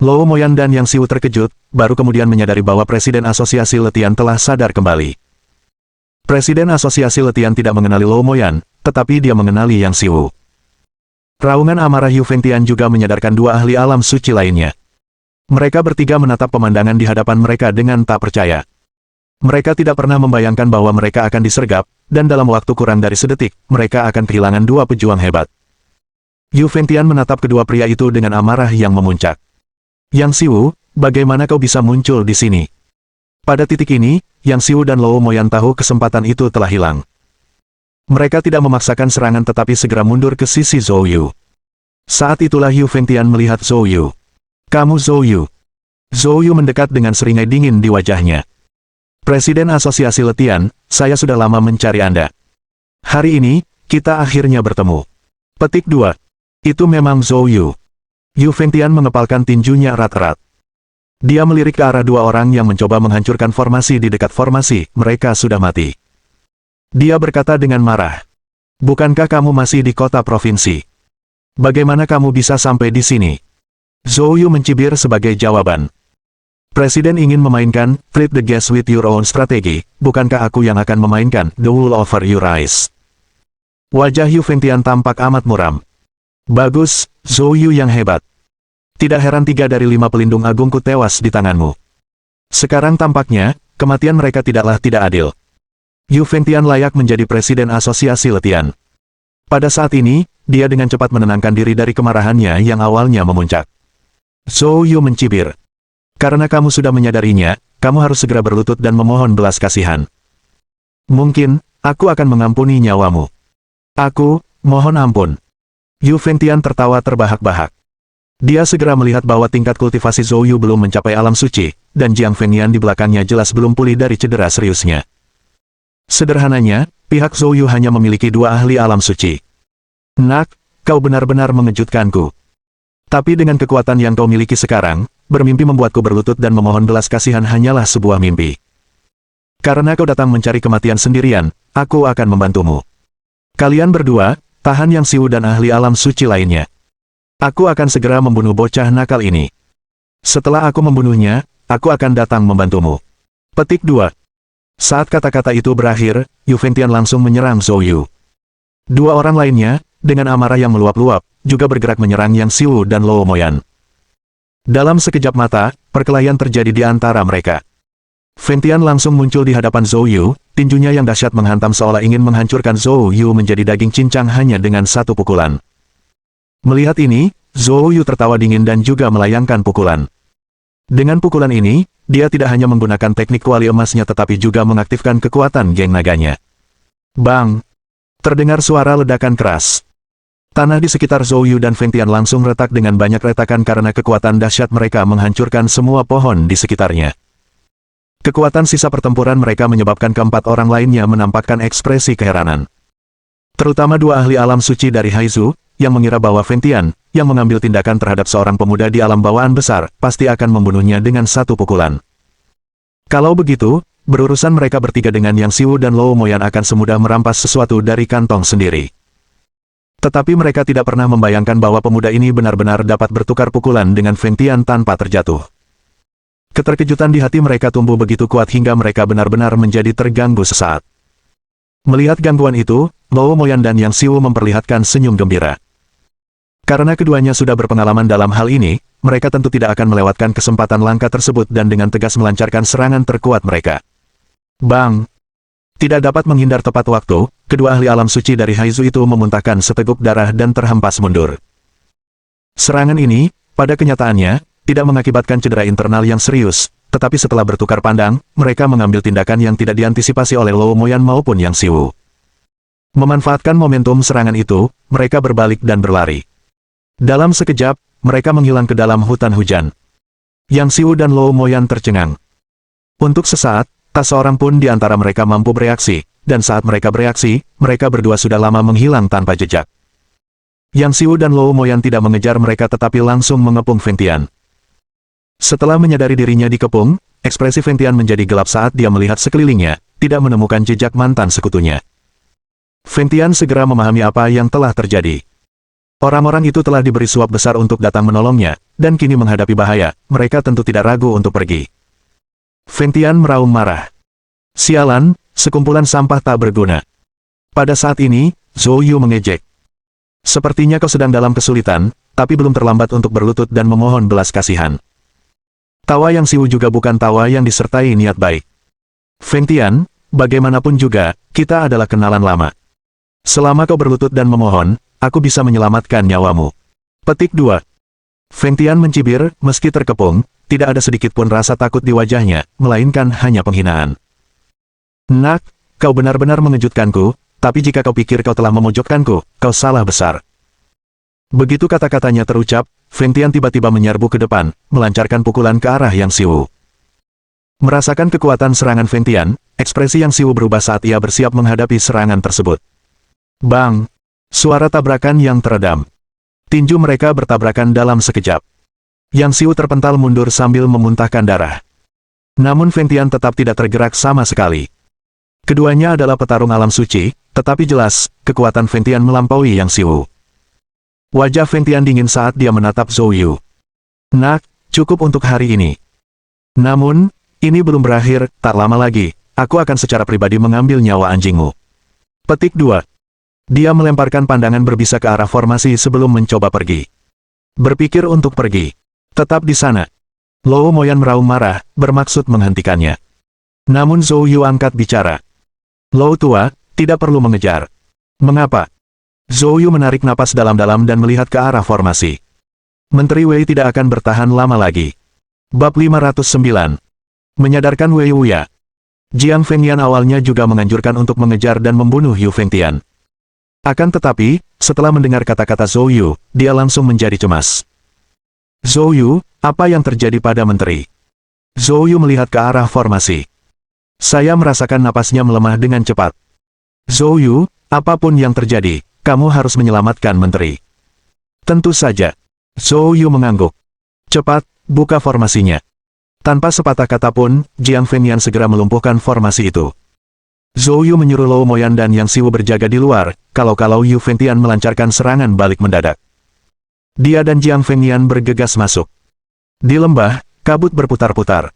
A: Luo Moyan dan Yang Siwu terkejut, baru kemudian menyadari bahwa Presiden Asosiasi Letian telah sadar kembali. Presiden Asosiasi Letian tidak mengenali Luo Moyan, tetapi dia mengenali Yang Siwu. Raungan amarah Yu Fengtian juga menyadarkan 2 ahli alam suci lainnya. Mereka bertiga menatap pemandangan di hadapan mereka dengan tak percaya. Mereka tidak pernah membayangkan bahwa mereka akan disergap, dan dalam waktu kurang dari sedetik, mereka akan kehilangan 2 pejuang hebat. Yu Fengtian menatap kedua pria itu dengan amarah yang memuncak. Yang Siwu, bagaimana kau bisa muncul di sini? Pada titik ini, Yang Siwu dan Luo Moyan tahu kesempatan itu telah hilang. Mereka tidak memaksakan serangan tetapi segera mundur ke sisi Zhou Yu. Saat itulah Yu Fengtian melihat Zhou Yu. Kamu Zhou Yu. Zhou Yu mendekat dengan seringai dingin di wajahnya. Presiden Asosiasi Letian, saya sudah lama mencari Anda. Hari ini, kita akhirnya bertemu. Petik 2. Itu memang Zhou Yu. Yu Fengtian mengepalkan tinjunya erat-erat. Dia melirik ke arah 2 orang yang mencoba menghancurkan formasi di dekat formasi, mereka sudah mati. Dia berkata dengan marah. Bukankah kamu masih di kota provinsi? Bagaimana kamu bisa sampai di sini? Zhou Yu mencibir sebagai jawaban. Presiden ingin memainkan, treat the guest with your own strategy, bukankah aku yang akan memainkan, the wool over your eyes? Wajah Yu Fengtian tampak amat muram. Bagus, Zhou Yu yang hebat. Tidak heran 3 dari 5 pelindung agungku tewas di tanganmu. Sekarang tampaknya, kematian mereka tidaklah tidak adil. Yu Fengtian layak menjadi Presiden Asosiasi Letian. Pada saat ini, dia dengan cepat menenangkan diri dari kemarahannya yang awalnya memuncak. Zhou Yu mencibir. Karena kamu sudah menyadarinya, kamu harus segera berlutut dan memohon belas kasihan. Mungkin, aku akan mengampuni nyawamu. Aku, mohon ampun. Yu Fengtian tertawa terbahak-bahak. Dia segera melihat bahwa tingkat kultivasi Zhou Yu belum mencapai alam suci, dan Jiang Fengyan di belakangnya jelas belum pulih dari cedera seriusnya. Sederhananya, pihak Zhou Yu hanya memiliki 2 ahli alam suci. Nak, kau benar-benar mengejutkanku. Tapi dengan kekuatan yang kau miliki sekarang, bermimpi membuatku berlutut dan memohon belas kasihan hanyalah sebuah mimpi. Karena kau datang mencari kematian sendirian, aku akan membantumu. Kalian berdua, tahan Yang Xiu dan ahli alam suci lainnya. Aku akan segera membunuh bocah nakal ini. Setelah aku membunuhnya, aku akan datang membantumu. Petik 2. Saat kata-kata itu berakhir, Yu Fengtian langsung menyerang Zhou Yu. 2 orang lainnya, dengan amarah yang meluap-luap, juga bergerak menyerang Yang Xiu dan Luo Moyan. Dalam sekejap mata, perkelahian terjadi di antara mereka. Fengtian langsung muncul di hadapan Zhou Yu, tinjunya yang dahsyat menghantam seolah ingin menghancurkan Zhou Yu menjadi daging cincang hanya dengan 1 pukulan. Melihat ini, Zhou Yu tertawa dingin dan juga melayangkan pukulan. Dengan pukulan ini, dia tidak hanya menggunakan teknik kuali emasnya tetapi juga mengaktifkan kekuatan geng naganya. Bang! Terdengar suara ledakan keras. Tanah di sekitar Zhou Yu dan Fengtian langsung retak dengan banyak retakan karena kekuatan dahsyat mereka menghancurkan semua pohon di sekitarnya. Kekuatan sisa pertempuran mereka menyebabkan keempat orang lainnya menampakkan ekspresi keheranan. Terutama 2 ahli alam suci dari Haizu, yang mengira bahwa Fengtian, yang mengambil tindakan terhadap seorang pemuda di alam bawaan besar, pasti akan membunuhnya dengan 1 pukulan. Kalau begitu, berurusan mereka bertiga dengan Yang Xiu dan Luo Moyan akan semudah merampas sesuatu dari kantong sendiri. Tetapi mereka tidak pernah membayangkan bahwa pemuda ini benar-benar dapat bertukar pukulan dengan Fengtian tanpa terjatuh. Keterkejutan di hati mereka tumbuh begitu kuat hingga mereka benar-benar menjadi terganggu sesaat. Melihat gangguan itu, Luo Moyan dan Yang Xiu memperlihatkan senyum gembira. Karena keduanya sudah berpengalaman dalam hal ini, mereka tentu tidak akan melewatkan kesempatan langka tersebut dan dengan tegas melancarkan serangan terkuat mereka. Bang! Tidak dapat menghindar tepat waktu, kedua ahli alam suci dari Haizu itu memuntahkan seteguk darah dan terhempas mundur. Serangan ini, pada kenyataannya, tidak mengakibatkan cedera internal yang serius, tetapi setelah bertukar pandang, mereka mengambil tindakan yang tidak diantisipasi oleh Luo Moyan maupun Yang Xiu. Memanfaatkan momentum serangan itu, mereka berbalik dan berlari. Dalam sekejap, mereka menghilang ke dalam hutan hujan. Yang Xiu dan Luo Moyan tercengang. Untuk sesaat, tak seorang pun di antara mereka mampu bereaksi, dan saat mereka bereaksi, mereka berdua sudah lama menghilang tanpa jejak. Yang Xiu dan Luo Moyan tidak mengejar mereka tetapi langsung mengepung Fengtian. Setelah menyadari dirinya dikepung, ekspresi Fengtian menjadi gelap saat dia melihat sekelilingnya, tidak menemukan jejak mantan sekutunya. Fengtian segera memahami apa yang telah terjadi. Orang-orang itu telah diberi suap besar untuk datang menolongnya, dan kini menghadapi bahaya, mereka tentu tidak ragu untuk pergi. Fengtian meraung marah. Sialan, sekumpulan sampah tak berguna. Pada saat ini, Zhou Yu mengejek. Sepertinya kau sedang dalam kesulitan, tapi belum terlambat untuk berlutut dan memohon belas kasihan. Tawa Yang Xiu juga bukan tawa yang disertai niat baik. Fengtian, bagaimanapun juga, kita adalah kenalan lama. Selama kau berlutut dan memohon, aku bisa menyelamatkan nyawamu. Petik 2. Fengtian mencibir, meski terkepung, tidak ada sedikit pun rasa takut di wajahnya, melainkan hanya penghinaan. Nak, kau benar-benar mengejutkanku, tapi jika kau pikir kau telah memojokkanku, kau salah besar. Begitu kata-katanya terucap, Fengtian tiba-tiba menyerbu ke depan, melancarkan pukulan ke arah Yang Xiu. Merasakan kekuatan serangan Fengtian, ekspresi Yang Xiu berubah saat ia bersiap menghadapi serangan tersebut. Bang! Suara tabrakan yang teredam. Tinju mereka bertabrakan dalam sekejap. Yang Xiu terpental mundur sambil memuntahkan darah. Namun Fengtian tetap tidak tergerak sama sekali. Keduanya adalah petarung alam suci, tetapi jelas, kekuatan Fengtian melampaui Yang Xiu. Wajah Fengtian dingin saat dia menatap Zhou Yu. Nak, cukup untuk hari ini. Namun, ini belum berakhir, tak lama lagi, aku akan secara pribadi mengambil nyawa anjingmu. Petik 2. Dia melemparkan pandangan berbisa ke arah formasi sebelum mencoba pergi. Berpikir untuk pergi. Tetap di sana. Luo Moyan meraung marah, bermaksud menghentikannya. Namun Zhou Yu angkat bicara. Luo tua, tidak perlu mengejar. Mengapa? Zhou Yu menarik napas dalam-dalam dan melihat ke arah formasi. Menteri Wei tidak akan bertahan lama lagi. Bab 509. Menyadarkan Wei Wuya. Jiang Fengyan awalnya juga menganjurkan untuk mengejar dan membunuh Yu Fengtian. Akan tetapi, setelah mendengar kata-kata Zhou Yu, dia langsung menjadi cemas. Zhou Yu, apa yang terjadi pada menteri? Zhou Yu melihat ke arah formasi. Saya merasakan napasnya melemah dengan cepat. Zhou Yu, apapun yang terjadi, kamu harus menyelamatkan menteri. Tentu saja. Zhou Yu mengangguk. Cepat, buka formasinya. Tanpa sepatah kata pun, Jiang Fengyan segera melumpuhkan formasi itu. Zhou Yu menyuruh Lou Moyan dan Yang Siwu berjaga di luar, kalau-kalau Yu Fengtian melancarkan serangan balik mendadak. Dia dan Jiang Fengyan bergegas masuk. Di lembah, kabut berputar-putar.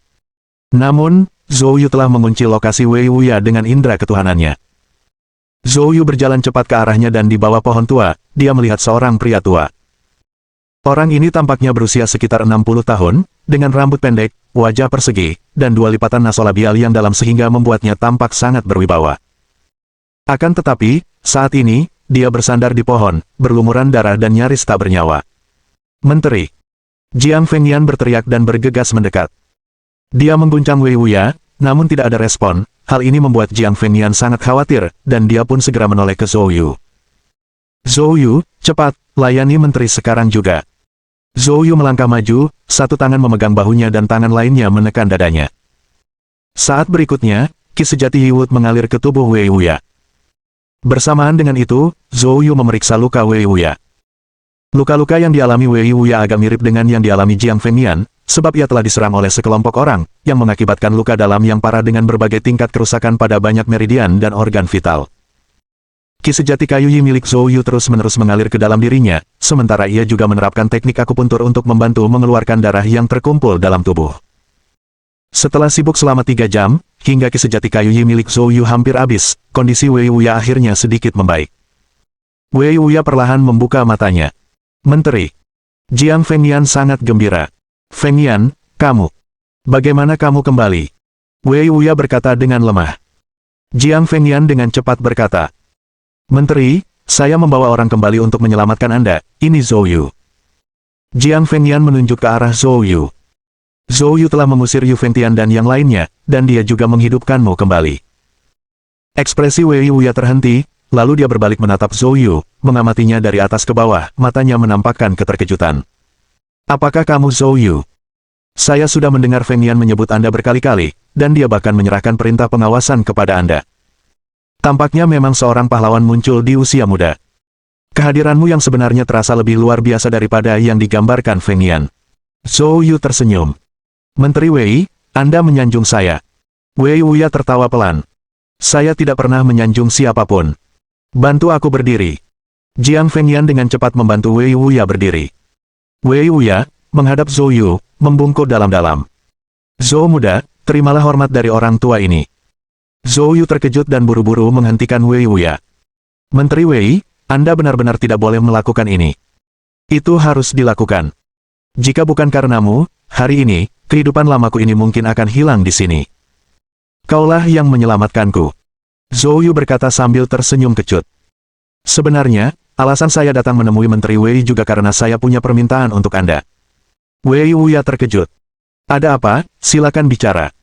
A: Namun, Zhou Yu telah mengunci lokasi Wei Wuya dengan indera ketuhanannya. Zhou Yu berjalan cepat ke arahnya dan di bawah pohon tua, dia melihat seorang pria tua. Orang ini tampaknya berusia sekitar 60 tahun, dengan rambut pendek, wajah persegi, dan dua lipatan nasolabial yang dalam sehingga membuatnya tampak sangat berwibawa. Akan tetapi, saat ini, dia bersandar di pohon, berlumuran darah dan nyaris tak bernyawa. Menteri! Jiang Fengyan berteriak dan bergegas mendekat. Dia mengguncang Wei Wuya, namun tidak ada respon. Hal ini membuat Jiang Fengyan sangat khawatir, dan dia pun segera menoleh ke Zhou Yu. Zhou Yu, cepat, layani menteri sekarang juga. Zhou Yu melangkah maju, satu tangan memegang bahunya dan tangan lainnya menekan dadanya. Saat berikutnya, ki sejati Yiwut mengalir ke tubuh Wei Wuya. Bersamaan dengan itu, Zhou Yu memeriksa luka Wei Wuya. Luka-luka yang dialami Wei Wuya agak mirip dengan yang dialami Jiang Fengyan, sebab ia telah diserang oleh sekelompok orang, yang mengakibatkan luka dalam yang parah dengan berbagai tingkat kerusakan pada banyak meridian dan organ vital. Ki sejati kayu Yi milik Zhou Yu terus-menerus mengalir ke dalam dirinya, sementara ia juga menerapkan teknik akupuntur untuk membantu mengeluarkan darah yang terkumpul dalam tubuh. Setelah sibuk selama 3 jam, hingga ki sejati kayu Yi milik Zhou Yu hampir habis, kondisi Wei Wuya akhirnya sedikit membaik. Wei Wuya perlahan membuka matanya. Menteri! Jiang Fengyan sangat gembira. Fengyan, kamu. Bagaimana kamu kembali? Wei Wuya berkata dengan lemah. Jiang Fengyan dengan cepat berkata. Menteri, saya membawa orang kembali untuk menyelamatkan Anda, ini Zhou Yu. Jiang Fengyan menunjuk ke arah Zhou Yu. Zhou Yu telah mengusir Yu Fengtian dan yang lainnya, dan dia juga menghidupkanmu kembali. Ekspresi Wei Wuya terhenti, lalu dia berbalik menatap Zhou Yu, mengamatinya dari atas ke bawah, matanya menampakkan keterkejutan. Apakah kamu Zhou Yu? Saya sudah mendengar Fengyan menyebut Anda berkali-kali, dan dia bahkan menyerahkan perintah pengawasan kepada Anda. Tampaknya memang seorang pahlawan muncul di usia muda. Kehadiranmu yang sebenarnya terasa lebih luar biasa daripada yang digambarkan Fengyan. Zhou Yu tersenyum. Menteri Wei, Anda menyanjung saya. Wei Wuya tertawa pelan. Saya tidak pernah menyanjung siapapun. Bantu aku berdiri. Jiang Fengyan dengan cepat membantu Wei Wuya berdiri. Wei Wuya, menghadap Zhou Yu, membungkuk dalam-dalam. Zhou muda, terimalah hormat dari orang tua ini. Zhou Yu terkejut dan buru-buru menghentikan Wei Wuya. Menteri Wei, Anda benar-benar tidak boleh melakukan ini. Itu harus dilakukan. Jika bukan karenamu, hari ini, kehidupan lamaku ini mungkin akan hilang di sini. Kaulah yang menyelamatkanku. Zhou Yu berkata sambil tersenyum kecut. Sebenarnya, alasan saya datang menemui Menteri Wei juga karena saya punya permintaan untuk Anda. Wei Wuya terkejut. Ada apa? Silakan bicara.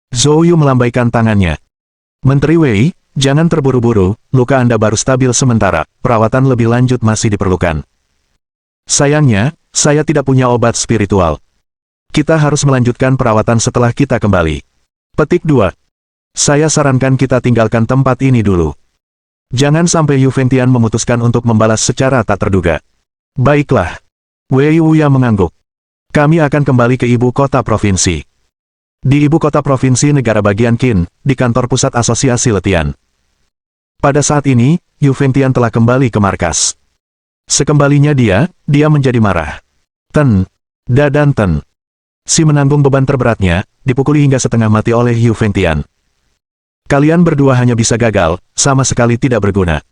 A: Zhou Yu melambaikan tangannya. Menteri Wei, jangan terburu-buru, luka Anda baru stabil sementara, perawatan lebih lanjut masih diperlukan. Sayangnya, saya tidak punya obat spiritual. Kita harus melanjutkan perawatan setelah kita kembali. Petik 2. Saya sarankan kita tinggalkan tempat ini dulu. Jangan sampai Yu Fengtian memutuskan untuk membalas secara tak terduga. Baiklah. Wei Wuya mengangguk. Kami akan kembali ke ibu kota provinsi. Di ibu kota provinsi negara bagian Qin, di kantor pusat asosiasi letian. Pada saat ini, Yu Fengtian telah kembali ke markas. Sekembalinya dia menjadi marah. Ten. Dan Ten. Si menanggung beban terberatnya, dipukuli hingga setengah mati oleh Yu Fengtian. Kalian berdua hanya bisa gagal, sama sekali tidak berguna.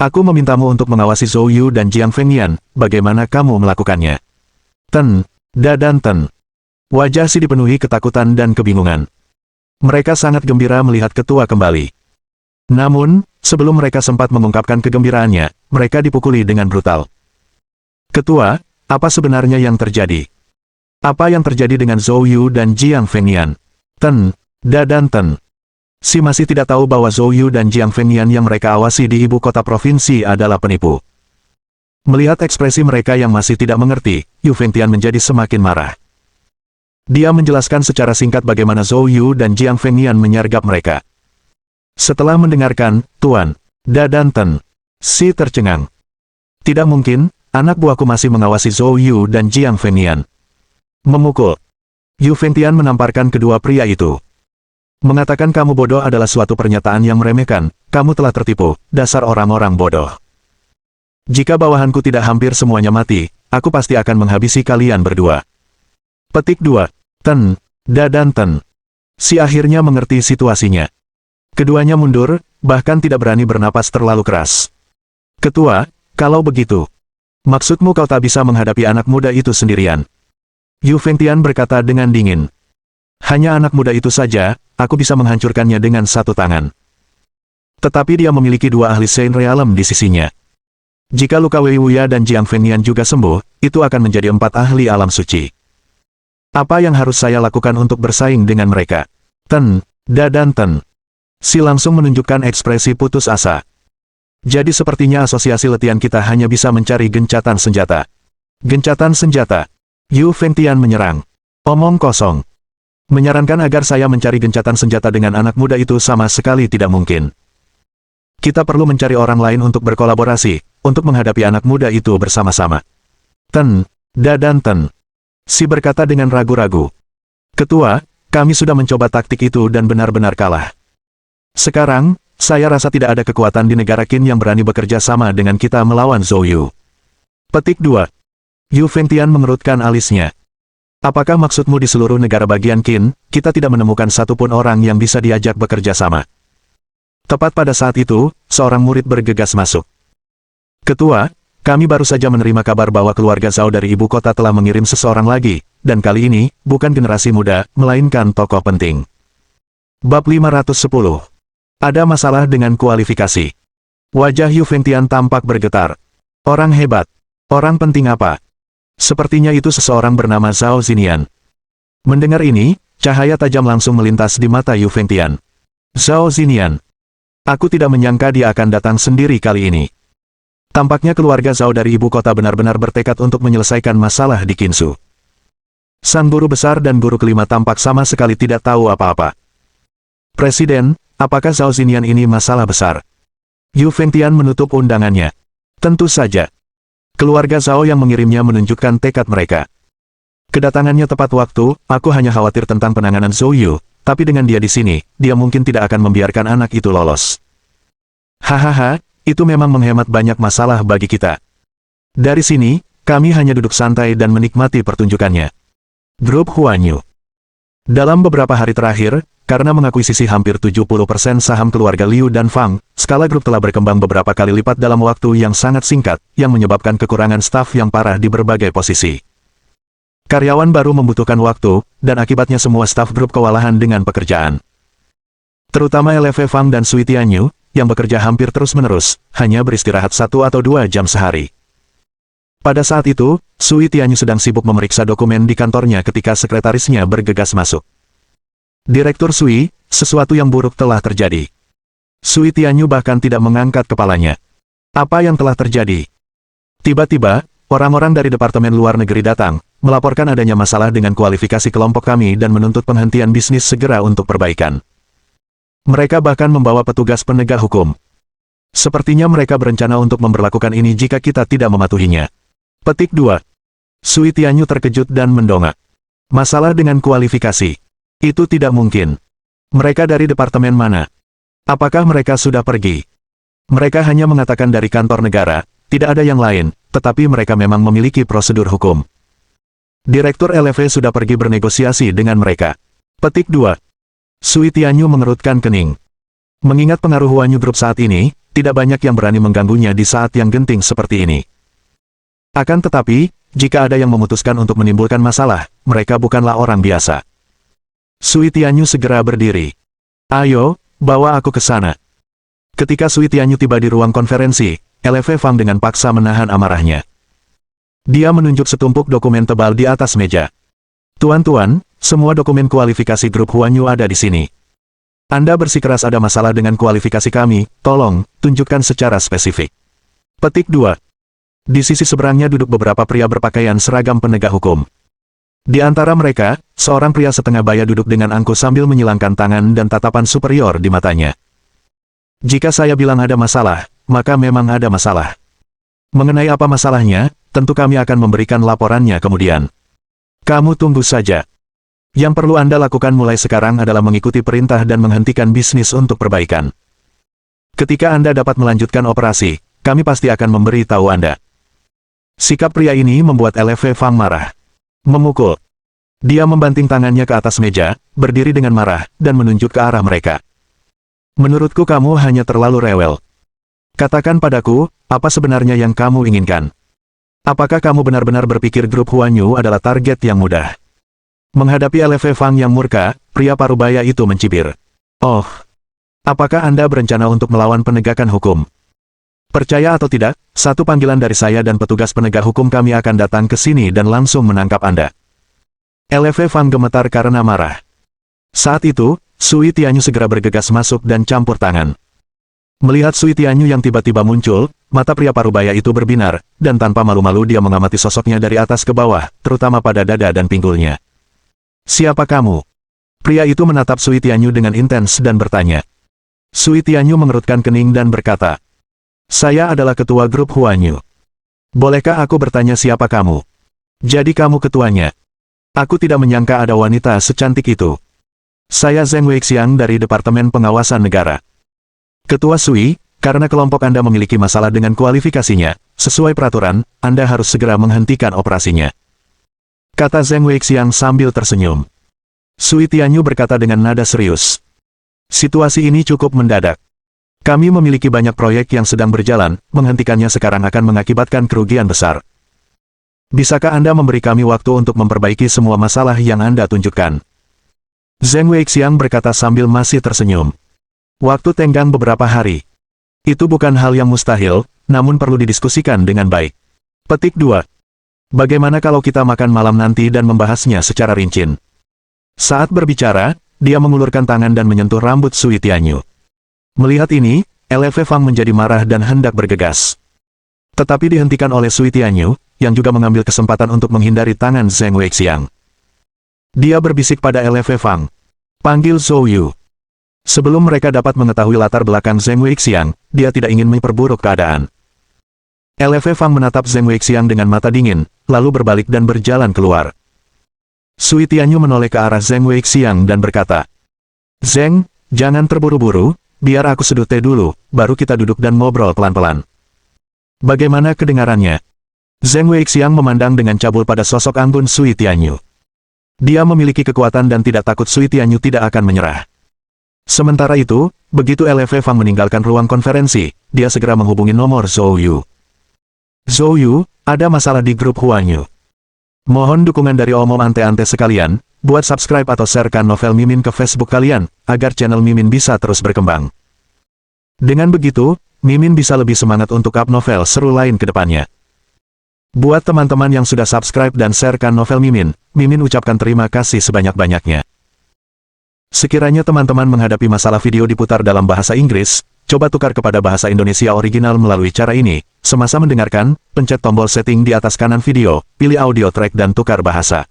A: Aku memintamu untuk mengawasi Zhou Yu dan Jiang Fengyan, bagaimana kamu melakukannya? Ten. Dan Ten. Wajah si dipenuhi ketakutan dan kebingungan. Mereka sangat gembira melihat ketua kembali. Namun, sebelum mereka sempat mengungkapkan kegembiraannya, mereka dipukuli dengan brutal. Ketua, Apa sebenarnya yang terjadi? Apa yang terjadi dengan Zhou Yu dan Jiang Fengnian? Ten, Da dan Ten. Si masih tidak tahu bahwa Zhou Yu dan Jiang Fengnian yang mereka awasi di ibu kota provinsi adalah penipu. Melihat ekspresi mereka yang masih tidak mengerti, Yu Fengtian menjadi semakin marah. Dia menjelaskan secara singkat bagaimana Zhou Yu dan Jiang Fengnian menyergap mereka. Setelah mendengarkan, Tuan, Da dan Ten, si tercengang. Tidak mungkin, anak buahku masih mengawasi Zhou Yu dan Jiang Fengnian. Memukul. Yu Fengtian menamparkan kedua pria itu. Mengatakan kamu bodoh adalah suatu pernyataan yang meremehkan, kamu telah tertipu, dasar orang-orang bodoh. Jika bawahanku tidak hampir semuanya mati, aku pasti akan menghabisi kalian berdua. Petik 2. Ten, Da dan Ten. Si akhirnya mengerti situasinya. Keduanya mundur, bahkan tidak berani bernapas terlalu keras. Ketua, kalau begitu, maksudmu kau tak bisa menghadapi anak muda itu sendirian? Yu Fengtian berkata dengan dingin. Hanya anak muda itu saja, aku bisa menghancurkannya dengan satu tangan. Tetapi dia memiliki dua ahli Saint Realm di sisinya. Jika luka Wei Wuya dan Jiang Fengnian juga sembuh, itu akan menjadi 4 ahli alam suci. Apa yang harus saya lakukan untuk bersaing dengan mereka? Ten, Da dan Ten. Si langsung menunjukkan ekspresi putus asa. Jadi sepertinya asosiasi latihan kita hanya bisa mencari gencatan senjata. Gencatan senjata. Yu Fengtian menyerang. Omong kosong. Menyarankan agar saya mencari gencatan senjata dengan anak muda itu sama sekali tidak mungkin. Kita perlu mencari orang lain untuk berkolaborasi, untuk menghadapi anak muda itu bersama-sama. Ten, Da dan Ten. Si berkata dengan ragu-ragu. Ketua, kami sudah mencoba taktik itu dan benar-benar kalah. Sekarang, saya rasa tidak ada kekuatan di negara Qin yang berani bekerja sama dengan kita melawan Zhou Yu. Petik 2. Yu Fengtian mengerutkan alisnya. Apakah maksudmu di seluruh negara bagian Qin, kita tidak menemukan satupun orang yang bisa diajak bekerja sama? Tepat pada saat itu, seorang murid bergegas masuk. Ketua, kami baru saja menerima kabar bahwa keluarga Zhao dari ibu kota telah mengirim seseorang lagi, dan kali ini, bukan generasi muda, melainkan tokoh penting. Bab 510. Ada masalah dengan kualifikasi. Wajah Yu Fengtian tampak bergetar. Orang hebat. Orang penting apa? Sepertinya itu seseorang bernama Zhao Zinian. Mendengar ini, cahaya tajam langsung melintas di mata Yu Fengtian. Zhao Zinian. Aku tidak menyangka dia akan datang sendiri kali ini. Tampaknya keluarga Zhao dari ibu kota benar-benar bertekad untuk menyelesaikan masalah di Qinsu. Sang guru besar dan guru kelima tampak sama sekali tidak tahu apa-apa. Presiden, apakah Zhao Zinian ini masalah besar? Yu Fengtian menutup undangannya. Tentu saja. Keluarga Zhao yang mengirimnya menunjukkan tekad mereka. Kedatangannya tepat waktu, aku hanya khawatir tentang penanganan Zhou Yu. Tapi dengan dia di sini, dia mungkin tidak akan membiarkan anak itu lolos. Hahaha, itu memang menghemat banyak masalah bagi kita. Dari sini, kami hanya duduk santai dan menikmati pertunjukannya. Grup Huanyu. Dalam beberapa hari terakhir, karena mengakuisisi hampir 70% saham keluarga Liu dan Fang, skala grup telah berkembang beberapa kali lipat dalam waktu yang sangat singkat, yang menyebabkan kekurangan staf yang parah di berbagai posisi. Karyawan baru membutuhkan waktu, dan akibatnya semua staf grup kewalahan dengan pekerjaan. Terutama LV Fang dan Sui Tianyu, yang bekerja hampir terus-menerus, hanya beristirahat 1 atau 2 jam sehari. Pada saat itu, Sui Tianyu sedang sibuk memeriksa dokumen di kantornya ketika sekretarisnya bergegas masuk. Direktur Sui, sesuatu yang buruk telah terjadi. Sui Tianyu bahkan tidak mengangkat kepalanya. Apa yang telah terjadi? Tiba-tiba, orang-orang dari Departemen Luar Negeri datang, melaporkan adanya masalah dengan kualifikasi kelompok kami dan menuntut penghentian bisnis segera untuk perbaikan. Mereka bahkan membawa petugas penegak hukum. Sepertinya mereka berencana untuk memberlakukan ini jika kita tidak mematuhinya. Petik 2. Sui Tianyu terkejut dan mendongak. Masalah dengan kualifikasi. Itu tidak mungkin. Mereka dari departemen mana? Apakah mereka sudah pergi? Mereka hanya mengatakan dari kantor negara, tidak ada yang lain, tetapi mereka memang memiliki prosedur hukum. Direktur LV sudah pergi bernegosiasi dengan mereka. Petik 2. Sui Tianyu mengerutkan kening. Mengingat pengaruh Huanyu Group saat ini, tidak banyak yang berani mengganggunya di saat yang genting seperti ini. Akan tetapi, jika ada yang memutuskan untuk menimbulkan masalah, mereka bukanlah orang biasa. Sui Tianyu segera berdiri. Ayo, bawa aku ke sana. Ketika Sui Tianyu tiba di ruang konferensi, LV Fang dengan paksa menahan amarahnya. Dia menunjuk setumpuk dokumen tebal di atas meja. Tuan-tuan, semua dokumen kualifikasi grup Huanyu ada di sini. Anda bersikeras ada masalah dengan kualifikasi kami, tolong, tunjukkan secara spesifik. Petik 2. Di sisi seberangnya duduk beberapa pria berpakaian seragam penegak hukum. Di antara mereka, seorang pria setengah baya duduk dengan angkuh sambil menyilangkan tangan dan tatapan superior di matanya. Jika saya bilang ada masalah, maka memang ada masalah. Mengenai apa masalahnya, tentu kami akan memberikan laporannya kemudian. Kamu tunggu saja. Yang perlu Anda lakukan mulai sekarang adalah mengikuti perintah dan menghentikan bisnis untuk perbaikan. Ketika Anda dapat melanjutkan operasi, kami pasti akan memberi tahu Anda. Sikap pria ini membuat LV Fang marah. Memukul. Dia membanting tangannya ke atas meja, berdiri dengan marah, dan menunjuk ke arah mereka. Menurutku kamu hanya terlalu rewel. Katakan padaku, apa sebenarnya yang kamu inginkan? Apakah kamu benar-benar berpikir grup Huanyu adalah target yang mudah? Menghadapi LV Fang yang murka, pria parubaya itu mencibir. Oh, apakah Anda berencana untuk melawan penegakan hukum? Percaya atau tidak, satu panggilan dari saya dan petugas penegak hukum kami akan datang ke sini dan langsung menangkap Anda. LV Fang gemetar karena marah. Saat itu, Sui Tianyu segera bergegas masuk dan campur tangan. Melihat Sui Tianyu yang tiba-tiba muncul, mata pria parubaya itu berbinar, dan tanpa malu-malu dia mengamati sosoknya dari atas ke bawah, terutama pada dada dan pinggulnya. Siapa kamu? Pria itu menatap Sui Tianyu dengan intens dan bertanya. Sui Tianyu mengerutkan kening dan berkata, saya adalah ketua grup Huanyu. Bolehkah aku bertanya siapa kamu? Jadi kamu ketuanya. Aku tidak menyangka ada wanita secantik itu. Saya Zheng Weixiang dari Departemen Pengawasan Negara. Ketua Sui, karena kelompok Anda memiliki masalah dengan kualifikasinya, sesuai peraturan, Anda harus segera menghentikan operasinya. Kata Zheng Weixiang sambil tersenyum. Sui Tianyu berkata dengan nada serius. Situasi ini cukup mendadak. Kami memiliki banyak proyek yang sedang berjalan, menghentikannya sekarang akan mengakibatkan kerugian besar. Bisakah Anda memberi kami waktu untuk memperbaiki semua masalah yang Anda tunjukkan? Zheng Weixiang berkata sambil masih tersenyum. Waktu tenggang beberapa hari. Itu bukan hal yang mustahil, namun perlu didiskusikan dengan baik. Petik 2. Bagaimana kalau kita makan malam nanti dan membahasnya secara rinci? Saat berbicara, dia mengulurkan tangan dan menyentuh rambut Sui Tianyu. Melihat ini, LV Fang menjadi marah dan hendak bergegas. Tetapi dihentikan oleh Sui Tianyu, yang juga mengambil kesempatan untuk menghindari tangan Zheng Weixiang. Dia berbisik pada LV Fang. Panggil Zhou Yu. Sebelum mereka dapat mengetahui latar belakang Zheng Weixiang, dia tidak ingin memperburuk keadaan. LV Fang menatap Zheng Weixiang dengan mata dingin, lalu berbalik dan berjalan keluar. Sui Tianyu menoleh ke arah Zheng Weixiang dan berkata, Zheng, jangan terburu-buru, biar aku seduh teh dulu, baru kita duduk dan ngobrol pelan-pelan. Bagaimana kedengarannya? Zheng Weixiang memandang dengan cabul pada sosok anggun Sui Tianyu. Dia memiliki kekuatan dan tidak takut Sui Tianyu tidak akan menyerah. Sementara itu, begitu LV Fang meninggalkan ruang konferensi, dia segera menghubungi nomor Zhou Yu. Zhou Yu, ada masalah di grup Huanyu. Mohon dukungan dari omom ante-ante sekalian, buat subscribe atau sharekan novel Mimin ke Facebook kalian, agar channel Mimin bisa terus berkembang. Dengan begitu, Mimin bisa lebih semangat untuk up novel seru lain ke depannya. Buat teman-teman yang sudah subscribe dan sharekan novel Mimin, Mimin ucapkan terima kasih sebanyak-banyaknya. Sekiranya teman-teman menghadapi masalah video diputar dalam bahasa Inggris, coba tukar kepada bahasa Indonesia original melalui cara ini. Semasa mendengarkan, pencet tombol setting di atas kanan video, pilih audio track dan tukar bahasa.